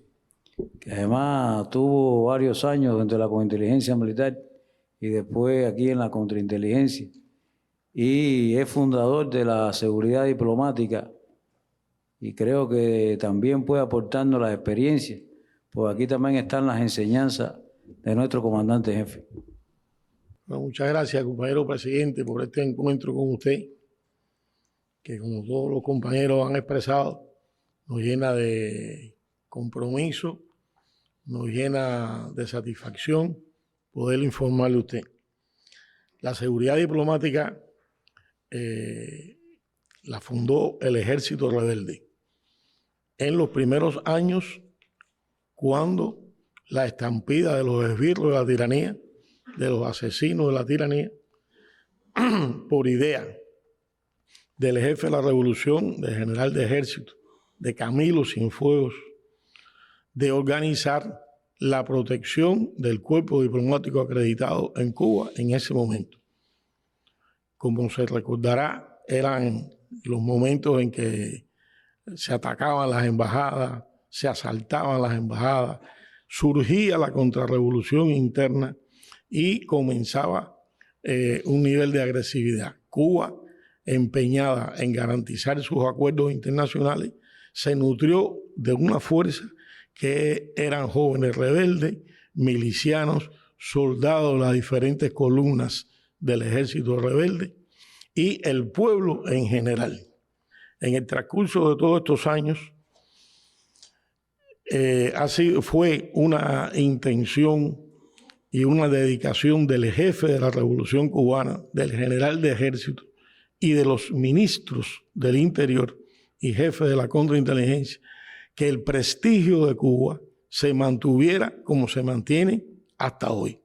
que además tuvo varios años dentro de la contrainteligencia militar y después aquí en la contrainteligencia, y es fundador de la seguridad diplomática, y creo que también puede aportarnos la experiencia, pues aquí también están las enseñanzas de nuestro comandante jefe. Bueno, muchas gracias, compañero presidente, por este encuentro con usted, que como todos los compañeros han expresado, nos llena de compromiso, nos llena de satisfacción poder informarle a usted. La seguridad diplomática la fundó el Ejército Rebelde en los primeros años, cuando la estampida de los esbirros de la tiranía, de los asesinos de la tiranía, por idea del jefe de la revolución, del general de ejército, de Camilo Cienfuegos de organizar la protección del cuerpo diplomático acreditado en Cuba en ese momento. Como se recordará, eran los momentos en que se atacaban las embajadas, se asaltaban las embajadas, surgía la contrarrevolución interna y comenzaba un nivel de agresividad. Cuba, empeñada en garantizar sus acuerdos internacionales, se nutrió de una fuerza que eran jóvenes rebeldes, milicianos, soldados de las diferentes columnas del ejército rebelde y el pueblo en general. En el transcurso de todos estos años, fue una intención y una dedicación del jefe de la Revolución Cubana, del general de ejército y de los ministros del Interior y jefe de la contrainteligencia, que el prestigio de Cuba se mantuviera como se mantiene hasta hoy.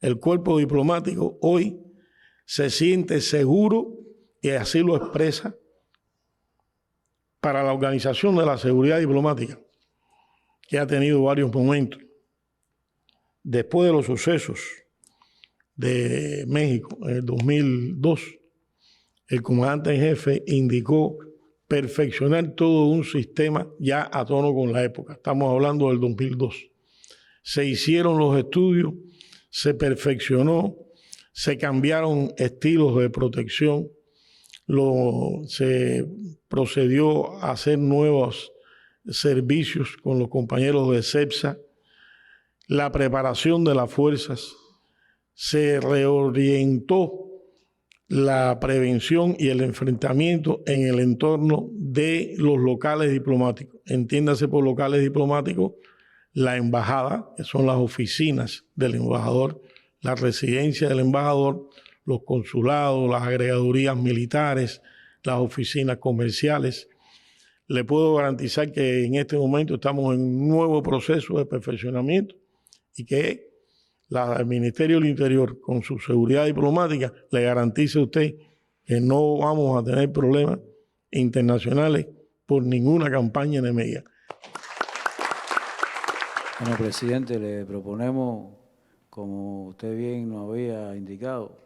El cuerpo diplomático hoy se siente seguro y así lo expresa para la Organización de la Seguridad Diplomática, que ha tenido varios momentos. Después de los sucesos de México en el 2002, el comandante en jefe indicó perfeccionar todo un sistema ya a tono con la época. Estamos hablando del 2002. Se hicieron los estudios, se perfeccionó, se cambiaron estilos de protección, se procedió a hacer nuevos servicios con los compañeros de CEPSA, la preparación de las fuerzas, se reorientó la prevención y el enfrentamiento en el entorno de los locales diplomáticos. Entiéndase por locales diplomáticos la embajada, que son las oficinas del embajador, la residencia del embajador, los consulados, las agregadurías militares, las oficinas comerciales. Le puedo garantizar que en este momento estamos en un nuevo proceso de perfeccionamiento y que el Ministerio del Interior, con su seguridad diplomática, le garantice a usted que no vamos a tener problemas internacionales por ninguna campaña enemiga. Bueno, presidente, le proponemos, como usted bien nos había indicado,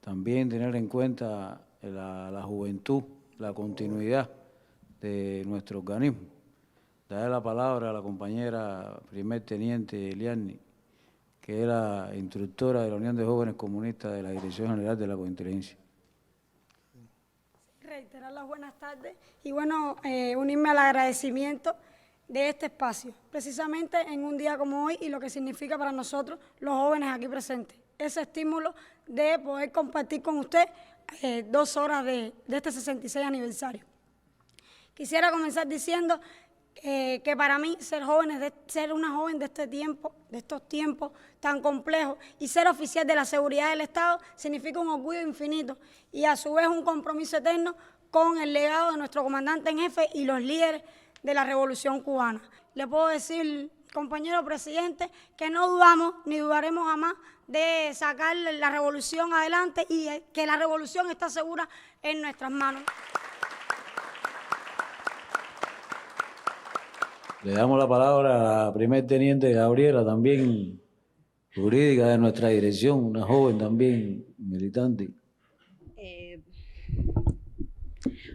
también tener en cuenta la juventud, la continuidad de nuestro organismo. Daré la palabra a la compañera primer teniente Eliani, que era instructora de la Unión de Jóvenes Comunistas de la Dirección General de la Contrainteligencia. Reiterar las buenas tardes y bueno, unirme al agradecimiento de este espacio, precisamente en un día como hoy y lo que significa para nosotros, los jóvenes aquí presentes. Ese estímulo de poder compartir con usted 2 horas de este 66 aniversario. Quisiera comenzar diciendo que para mí ser una joven de este tiempo, de estos tiempos tan complejos, y ser oficial de la seguridad del Estado significa un orgullo infinito y a su vez un compromiso eterno con el legado de nuestro comandante en jefe y los líderes de la Revolución Cubana. Le puedo decir, compañero presidente, que no dudamos ni dudaremos jamás de sacar la revolución adelante y que la revolución está segura en nuestras manos. Le damos la palabra a la primer teniente Gabriela, también jurídica de nuestra dirección, una joven también militante.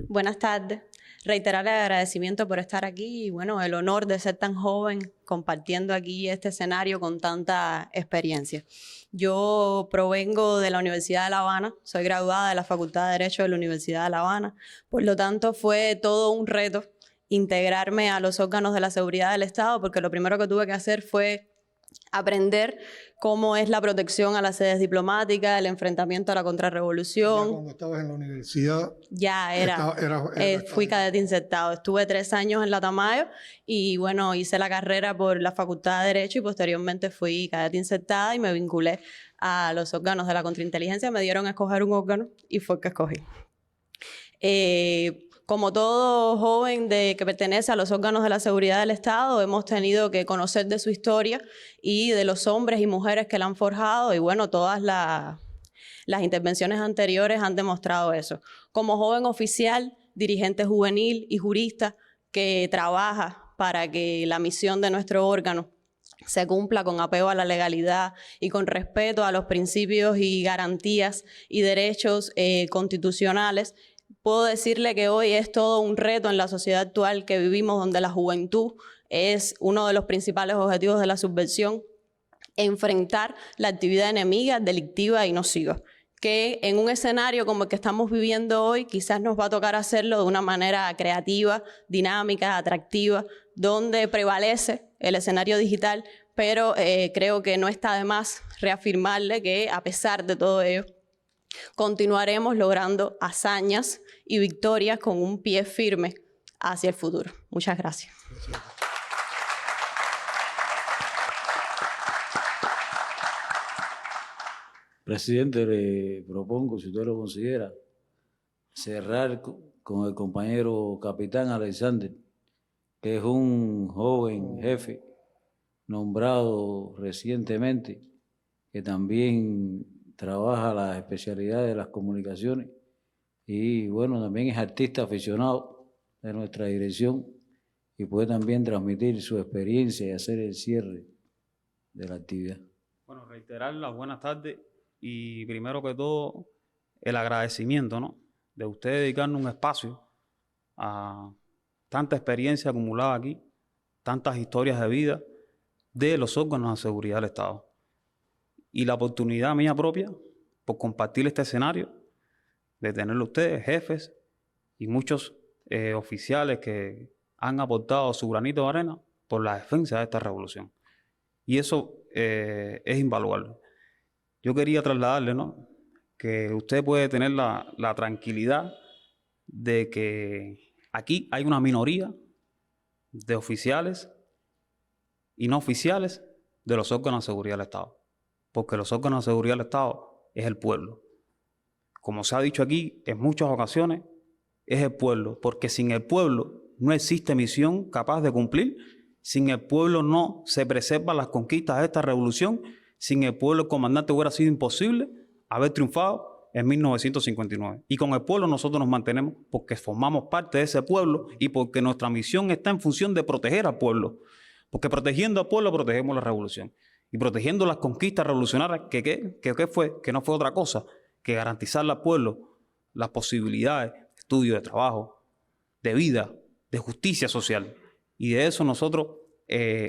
Buenas tardes. Reiterar el agradecimiento por estar aquí y bueno, el honor de ser tan joven compartiendo aquí este escenario con tanta experiencia. Yo provengo de la Universidad de La Habana, soy graduada de la Facultad de Derecho de la Universidad de La Habana, por lo tanto fue todo un reto integrarme a los órganos de la seguridad del Estado, porque lo primero que tuve que hacer fue aprender cómo es la protección a las sedes diplomáticas, el enfrentamiento a la contrarrevolución. Ya cuando estabas en la universidad. Ya fui cadete insertado. Estuve 3 años en la Tamayo y bueno, hice la carrera por la Facultad de Derecho y posteriormente fui cadete insertada y me vinculé a los órganos de la contrainteligencia. Me dieron a escoger un órgano y fue el que escogí. Como todo joven que pertenece a los órganos de la seguridad del Estado, hemos tenido que conocer de su historia y de los hombres y mujeres que la han forjado y bueno, todas las intervenciones anteriores han demostrado eso. Como joven oficial, dirigente juvenil y jurista, que trabaja para que la misión de nuestro órgano se cumpla con apego a la legalidad y con respeto a los principios y garantías y derechos constitucionales, puedo decirle que hoy es todo un reto en la sociedad actual que vivimos, donde la juventud es uno de los principales objetivos de la subversión, enfrentar la actividad enemiga, delictiva y nociva, que en un escenario como el que estamos viviendo hoy quizás nos va a tocar hacerlo de una manera creativa, dinámica, atractiva, donde prevalece el escenario digital, pero creo que no está de más reafirmarle que a pesar de todo ello, continuaremos logrando hazañas y victorias con un pie firme hacia el futuro. Muchas gracias. Presidente, le propongo, si usted lo considera, cerrar con el compañero capitán Alexander, que es un joven jefe nombrado recientemente, que también trabaja la especialidad de las comunicaciones y bueno, también es artista aficionado de nuestra dirección y puede también transmitir su experiencia y hacer el cierre de la actividad. Bueno, reiterar las buenas tardes y primero que todo el agradecimiento, ¿no?, de usted dedicarnos un espacio a tanta experiencia acumulada aquí, tantas historias de vida de los órganos de seguridad del Estado. Y la oportunidad mía propia por compartir este escenario, de tenerlo ustedes, jefes y muchos oficiales que han aportado su granito de arena por la defensa de esta revolución. Y eso es invaluable. Yo quería trasladarle, ¿no?, que usted puede tener la tranquilidad de que aquí hay una minoría de oficiales y no oficiales de los órganos de seguridad del Estado. Porque los órganos de seguridad del Estado es el pueblo. Como se ha dicho aquí en muchas ocasiones, es el pueblo, porque sin el pueblo no existe misión capaz de cumplir, sin el pueblo no se preservan las conquistas de esta revolución, sin el pueblo el comandante hubiera sido imposible haber triunfado en 1959. Y con el pueblo nosotros nos mantenemos porque formamos parte de ese pueblo y porque nuestra misión está en función de proteger al pueblo. Porque protegiendo al pueblo protegemos la revolución. Y protegiendo las conquistas revolucionarias, ¿qué fue? Que no fue otra cosa que garantizarle al pueblo las posibilidades de estudio, de trabajo, de vida, de justicia social. Y de eso nosotros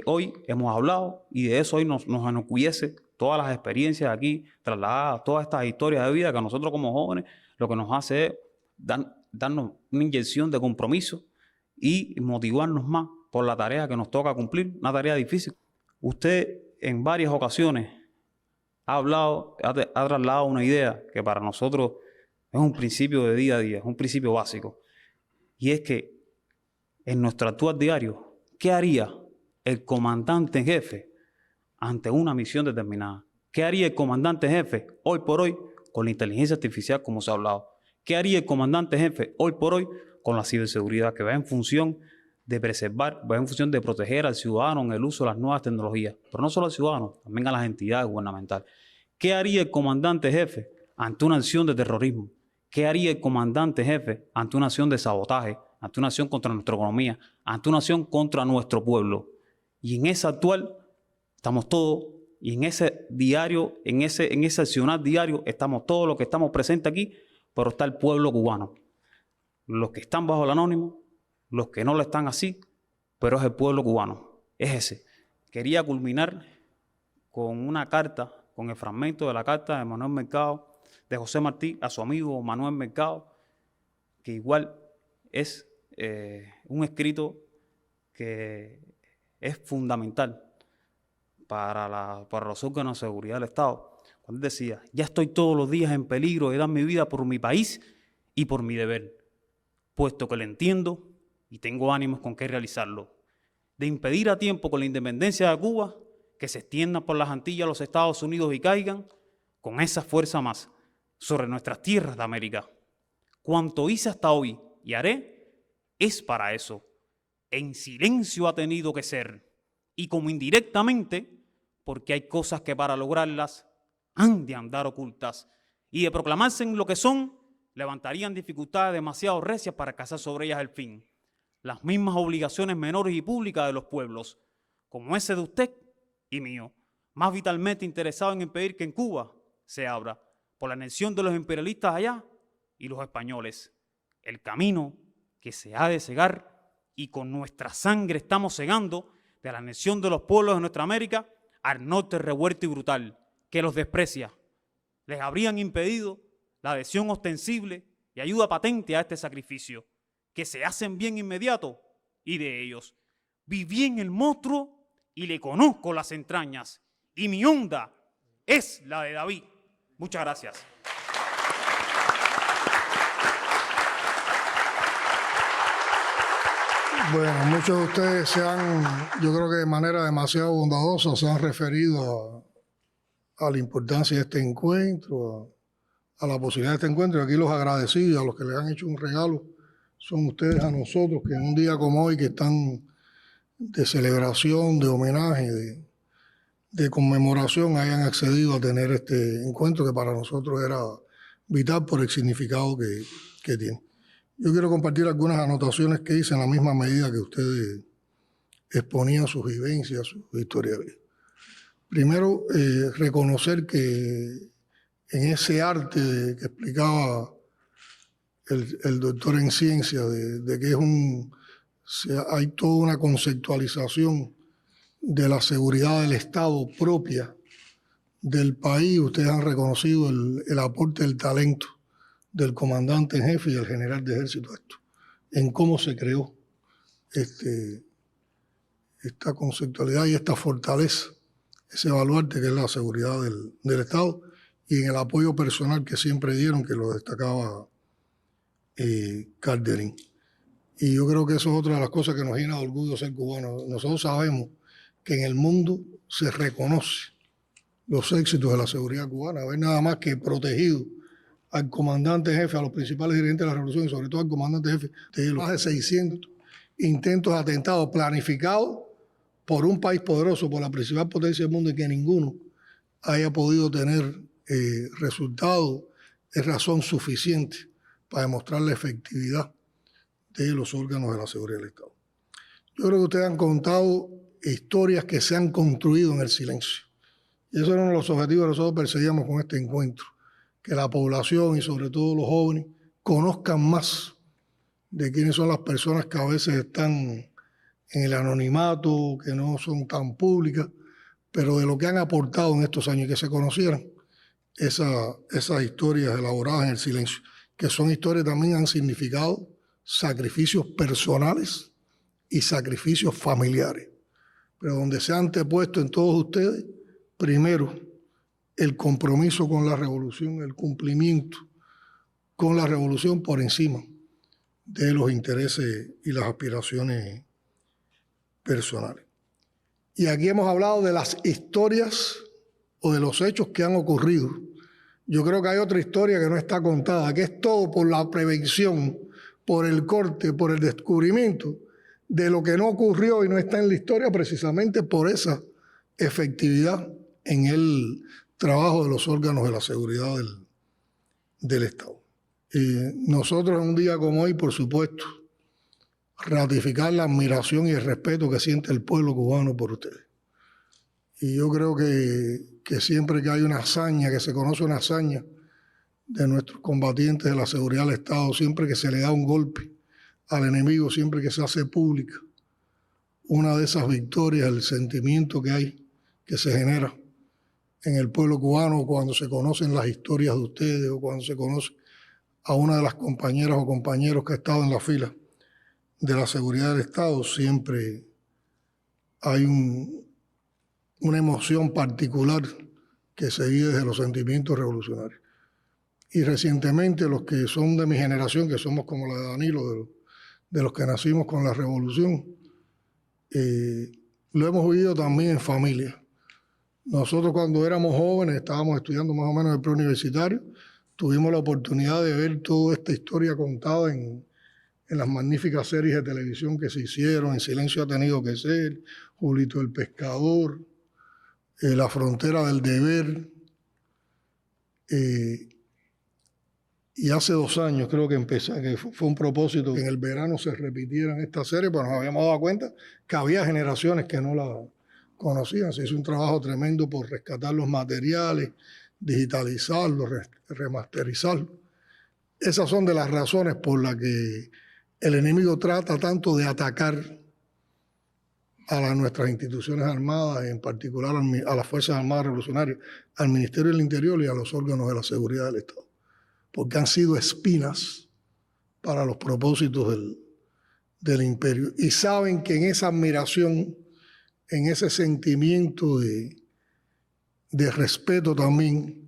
hoy hemos hablado y de eso hoy nos enorgullece todas las experiencias aquí trasladadas, todas estas historias de vida que a nosotros como jóvenes lo que nos hace es darnos una inyección de compromiso y motivarnos más por la tarea que nos toca cumplir, una tarea difícil. Usted en varias ocasiones ha trasladado una idea que para nosotros es un principio de día a día, es un principio básico. Y es que en nuestro actual diario, ¿qué haría el comandante en jefe ante una misión determinada? ¿Qué haría el comandante en jefe hoy por hoy con la inteligencia artificial, como se ha hablado? ¿Qué haría el comandante en jefe hoy por hoy con la ciberseguridad, que va en función de preservar, va en función de proteger al ciudadano en el uso de las nuevas tecnologías? Pero no solo al ciudadano, también a las entidades gubernamentales. ¿Qué haría el comandante jefe ante una acción de terrorismo? ¿Qué haría el comandante jefe ante una acción de sabotaje, ante una acción contra nuestra economía, ante una acción contra nuestro pueblo? Y en esa actual estamos todos, y en ese diario, en ese accionar diario, estamos todos los que estamos presentes aquí, pero está el pueblo cubano. Los que están bajo el anónimo, los que no lo están así, pero es el pueblo cubano, es ese. Quería culminar con una carta, con el fragmento de la carta de Manuel Mercado, de José Martí a su amigo Manuel Mercado, que igual es un escrito que es fundamental para los órganos de seguridad del Estado. Cuando él decía: ya estoy todos los días en peligro de dar mi vida por mi país y por mi deber, puesto que lo entiendo y tengo ánimos con qué realizarlo, de impedir a tiempo con la independencia de Cuba que se extiendan por las Antillas a los Estados Unidos y caigan con esa fuerza más sobre nuestras tierras de América. Cuanto hice hasta hoy y haré es para eso. En silencio ha tenido que ser, y como indirectamente, porque hay cosas que para lograrlas han de andar ocultas, y de proclamarse en lo que son, levantarían dificultades demasiado recias para alcanzar sobre ellas el fin. las mismas obligaciones menores y públicas de los pueblos, como ese de usted y mío, más vitalmente interesado en impedir que en Cuba se abra, por la anexión de los imperialistas allá y los españoles, el camino que se ha de cegar, y con nuestra sangre estamos cegando, de la anexión de los pueblos de nuestra América al norte revuelto y brutal, que los desprecia. Les habrían impedido la adhesión ostensible y ayuda patente a este sacrificio, que se hacen bien inmediato, y de ellos viví en el monstruo y le conozco las entrañas, y mi onda es la de David. Muchas gracias. Bueno, muchos de ustedes yo creo que de manera demasiado bondadosa, se han referido a la importancia de este encuentro, a la posibilidad de este encuentro. Y aquí los agradecidos, a los que les han hecho un regalo, son ustedes a nosotros, que en un día como hoy, que están de celebración, de homenaje, de conmemoración, hayan accedido a tener este encuentro que para nosotros era vital por el significado que tiene. Yo quiero compartir algunas anotaciones que hice en la misma medida que ustedes exponían sus vivencias, sus historias. Primero, reconocer que en ese arte que explicaba el doctor en ciencia, de que hay toda una conceptualización de la seguridad del Estado propia del país. Ustedes han reconocido el aporte del talento del comandante en jefe y del general de ejército en cómo se creó esta conceptualidad y esta fortaleza, ese baluarte que es la seguridad del Estado, y en el apoyo personal que siempre dieron, que lo destacaba Calderín. Y yo creo que eso es otra de las cosas que nos llena de orgullo ser cubanos. Nosotros sabemos que en el mundo se reconoce los éxitos de la seguridad cubana. Haber nada más que protegido al comandante jefe, a los principales dirigentes de la revolución y sobre todo al comandante jefe de los más de 600 intentos de atentados planificados por un país poderoso, por la principal potencia del mundo, y que ninguno haya podido tener resultado, es razón suficiente para demostrar la efectividad de los órganos de la seguridad del Estado. Yo creo que ustedes han contado historias que se han construido en el silencio. Y eso era uno de los objetivos que nosotros perseguíamos con este encuentro, que la población y sobre todo los jóvenes conozcan más de quiénes son las personas que a veces están en el anonimato, que no son tan públicas, pero de lo que han aportado en estos años, que se conocieran esas historias elaboradas en el silencio, que son historias que también han significado sacrificios personales y sacrificios familiares, pero donde se ha antepuesto en todos ustedes, primero, el compromiso con la revolución, el cumplimiento con la revolución por encima de los intereses y las aspiraciones personales. Y aquí hemos hablado de las historias o de los hechos que han ocurrido. Yo creo que hay otra historia que no está contada, que es todo por la prevención, por el corte, por el descubrimiento de lo que no ocurrió y no está en la historia, precisamente por esa efectividad en el trabajo de los órganos de la seguridad del Estado. Nosotros en un día como hoy, por supuesto, ratificar la admiración y el respeto que siente el pueblo cubano por ustedes. Y yo creo que siempre que hay una hazaña, que se conoce una hazaña de nuestros combatientes de la seguridad del Estado, siempre que se le da un golpe al enemigo, siempre que se hace pública una de esas victorias, el sentimiento que hay, que se genera en el pueblo cubano cuando se conocen las historias de ustedes o cuando se conoce a una de las compañeras o compañeros que ha estado en la fila de la seguridad del Estado, siempre hay una emoción particular que se vive desde los sentimientos revolucionarios. Y recientemente los que son de mi generación, que somos como la de Danilo, de los que nacimos con la revolución, lo hemos vivido también en familia. Nosotros cuando éramos jóvenes, estábamos estudiando más o menos el preuniversitario, tuvimos la oportunidad de ver toda esta historia contada en las magníficas series de televisión que se hicieron, En silencio ha tenido que ser, Julito el Pescador, La frontera del deber. Y hace 2 años creo que empezó, que fue un propósito que en el verano se repitieran esta serie, pues nos habíamos dado cuenta que había generaciones que no la conocían. Se hizo un trabajo tremendo por rescatar los materiales, digitalizarlos, remasterizarlos. Esas son de las razones por las que el enemigo trata tanto de atacar a nuestras instituciones armadas, en particular a las Fuerzas Armadas Revolucionarias, al Ministerio del Interior y a los órganos de la seguridad del Estado, porque han sido espinas para los propósitos del imperio. Y saben que en esa admiración, en ese sentimiento de respeto también,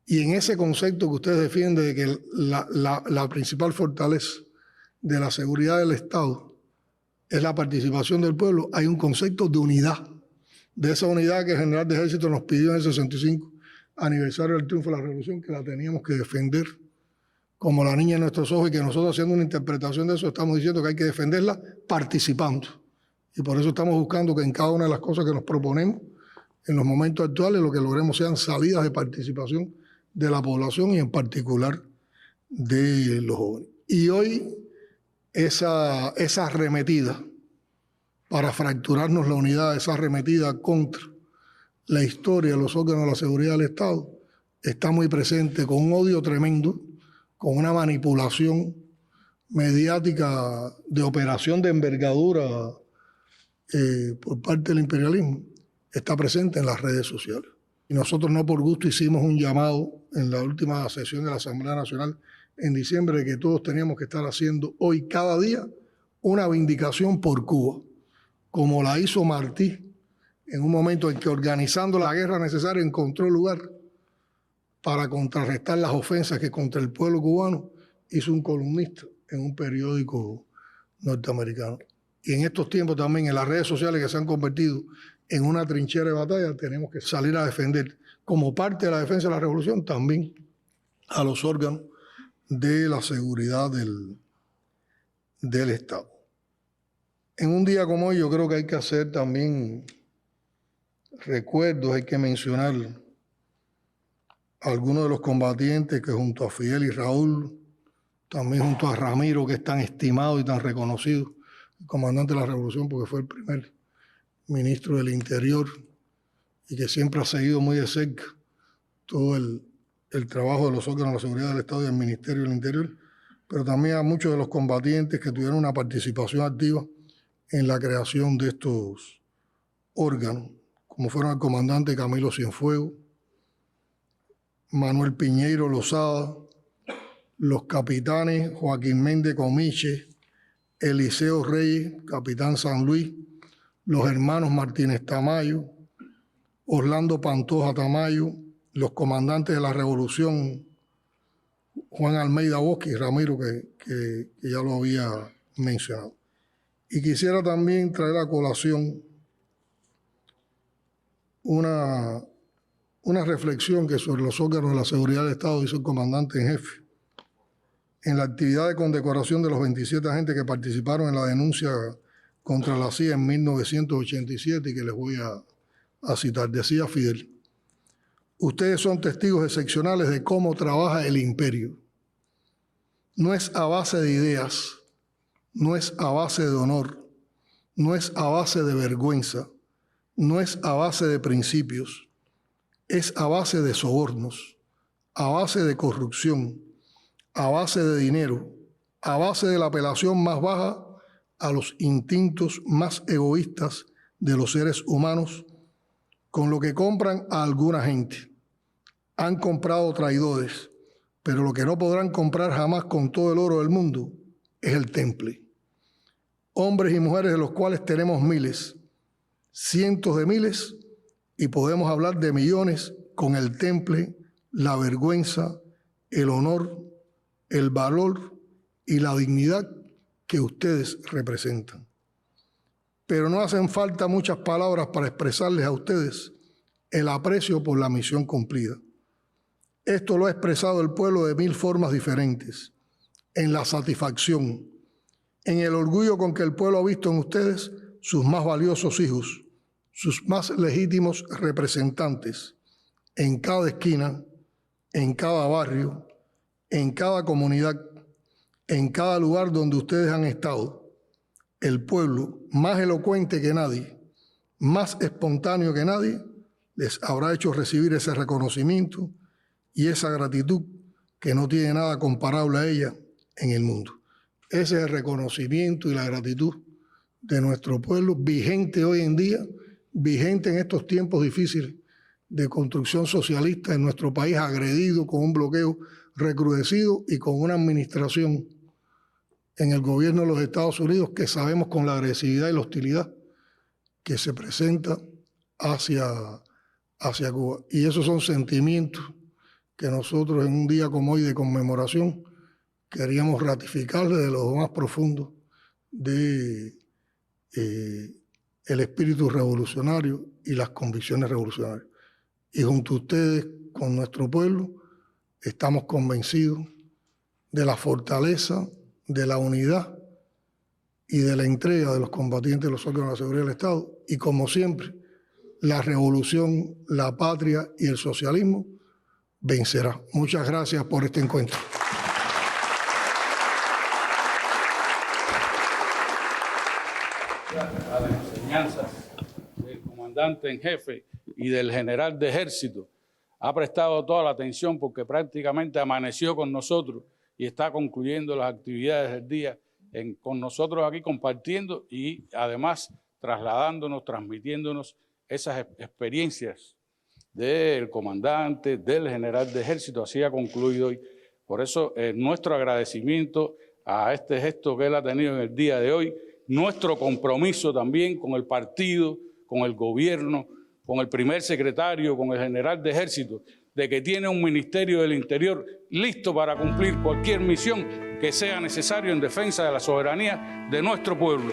y en ese concepto que ustedes defienden de que la principal fortaleza de la seguridad del Estado es la participación del pueblo, hay un concepto de unidad, de esa unidad que el general de ejército nos pidió en el 65 aniversario del triunfo de la revolución, que la teníamos que defender como la niña en nuestros ojos, y que nosotros, haciendo una interpretación de eso, estamos diciendo que hay que defenderla participando. Y por eso estamos buscando que en cada una de las cosas que nos proponemos en los momentos actuales, lo que logremos sean salidas de participación de la población y en particular de los jóvenes. Y hoy esa arremetida para fracturarnos la unidad, esa arremetida contra la historia de los órganos de la seguridad del Estado, está muy presente, con un odio tremendo, con una manipulación mediática de operación de envergadura por parte del imperialismo, está presente en las redes sociales. Y nosotros no por gusto hicimos un llamado en la última sesión de la Asamblea Nacional en diciembre de que todos teníamos que estar haciendo hoy, cada día, una vindicación por Cuba, como la hizo Martí en un momento en que, organizando la guerra necesaria, encontró lugar para contrarrestar las ofensas que contra el pueblo cubano hizo un columnista en un periódico norteamericano. Y en estos tiempos también, en las redes sociales que se han convertido en una trinchera de batalla, tenemos que salir a defender, como parte de la defensa de la revolución, también a los órganos de la seguridad del Estado. En un día como hoy, yo creo que hay que hacer también recuerdos, hay que mencionar a algunos de los combatientes que, junto a Fidel y Raúl, también junto a Ramiro, que es tan estimado y tan reconocido, el comandante de la revolución, porque fue el primer ministro del Interior y que siempre ha seguido muy de cerca todo el trabajo de los órganos de la seguridad del Estado y del Ministerio del Interior, pero también a muchos de los combatientes que tuvieron una participación activa en la creación de estos órganos, como fueron el comandante Camilo Cienfuegos, Manuel Piñeiro Lozada, los capitanes Joaquín Méndez Comiche, Eliseo Reyes, capitán San Luis, los hermanos Martínez Tamayo, Orlando Pantoja Tamayo, los comandantes de la revolución, Juan Almeida Bosque y Ramiro, que ya lo había mencionado. Y quisiera también traer a colación una reflexión que sobre los órganos de la seguridad del Estado hizo el comandante en jefe en la actividad de condecoración de los 27 agentes que participaron en la denuncia contra la CIA en 1987 y que les voy a citar. Decía Fidel: ustedes son testigos excepcionales de cómo trabaja el imperio. No es a base de ideas, no es a base de honor, no es a base de vergüenza, no es a base de principios, es a base de sobornos, a base de corrupción, a base de dinero, a base de la apelación más baja a los instintos más egoístas de los seres humanos, con lo que compran a alguna gente. Han comprado traidores, pero lo que no podrán comprar jamás con todo el oro del mundo es el temple. Hombres y mujeres de los cuales tenemos miles, cientos de miles, y podemos hablar de millones con el temple, la vergüenza, el honor, el valor y la dignidad que ustedes representan. Pero no hacen falta muchas palabras para expresarles a ustedes el aprecio por la misión cumplida. Esto lo ha expresado el pueblo de 1000 formas diferentes, en la satisfacción, en el orgullo con que el pueblo ha visto en ustedes sus más valiosos hijos, sus más legítimos representantes, en cada esquina, en cada barrio, en cada comunidad, en cada lugar donde ustedes han estado, el pueblo, más elocuente que nadie, más espontáneo que nadie, les habrá hecho recibir ese reconocimiento y esa gratitud que no tiene nada comparable a ella en el mundo. Ese es el reconocimiento y la gratitud de nuestro pueblo, vigente hoy en día, vigente en estos tiempos difíciles de construcción socialista en nuestro país, agredido con un bloqueo recrudecido y con una administración en el gobierno de los Estados Unidos que sabemos con la agresividad y la hostilidad que se presenta hacia Cuba. Y esos son sentimientos que nosotros en un día como hoy de conmemoración queríamos ratificarle de lo más profundo de el espíritu revolucionario y las convicciones revolucionarias. Y junto a ustedes, con nuestro pueblo, estamos convencidos de la fortaleza, de la unidad y de la entrega de los combatientes de los órganos de seguridad del Estado. Y como siempre, la revolución, la patria y el socialismo vencerá. Muchas gracias por este encuentro. A las enseñanzas del comandante en jefe y del general de ejército, ha prestado toda la atención porque prácticamente amaneció con nosotros y está concluyendo las actividades del día con nosotros aquí compartiendo y además trasladándonos, transmitiéndonos esas experiencias del comandante, del general de ejército. Así ha concluido hoy. Por eso nuestro agradecimiento a este gesto que él ha tenido en el día de hoy, nuestro compromiso también con el partido, con el gobierno, con el primer secretario, con el general de ejército, de que tiene un Ministerio del Interior listo para cumplir cualquier misión que sea necesario en defensa de la soberanía de nuestro pueblo.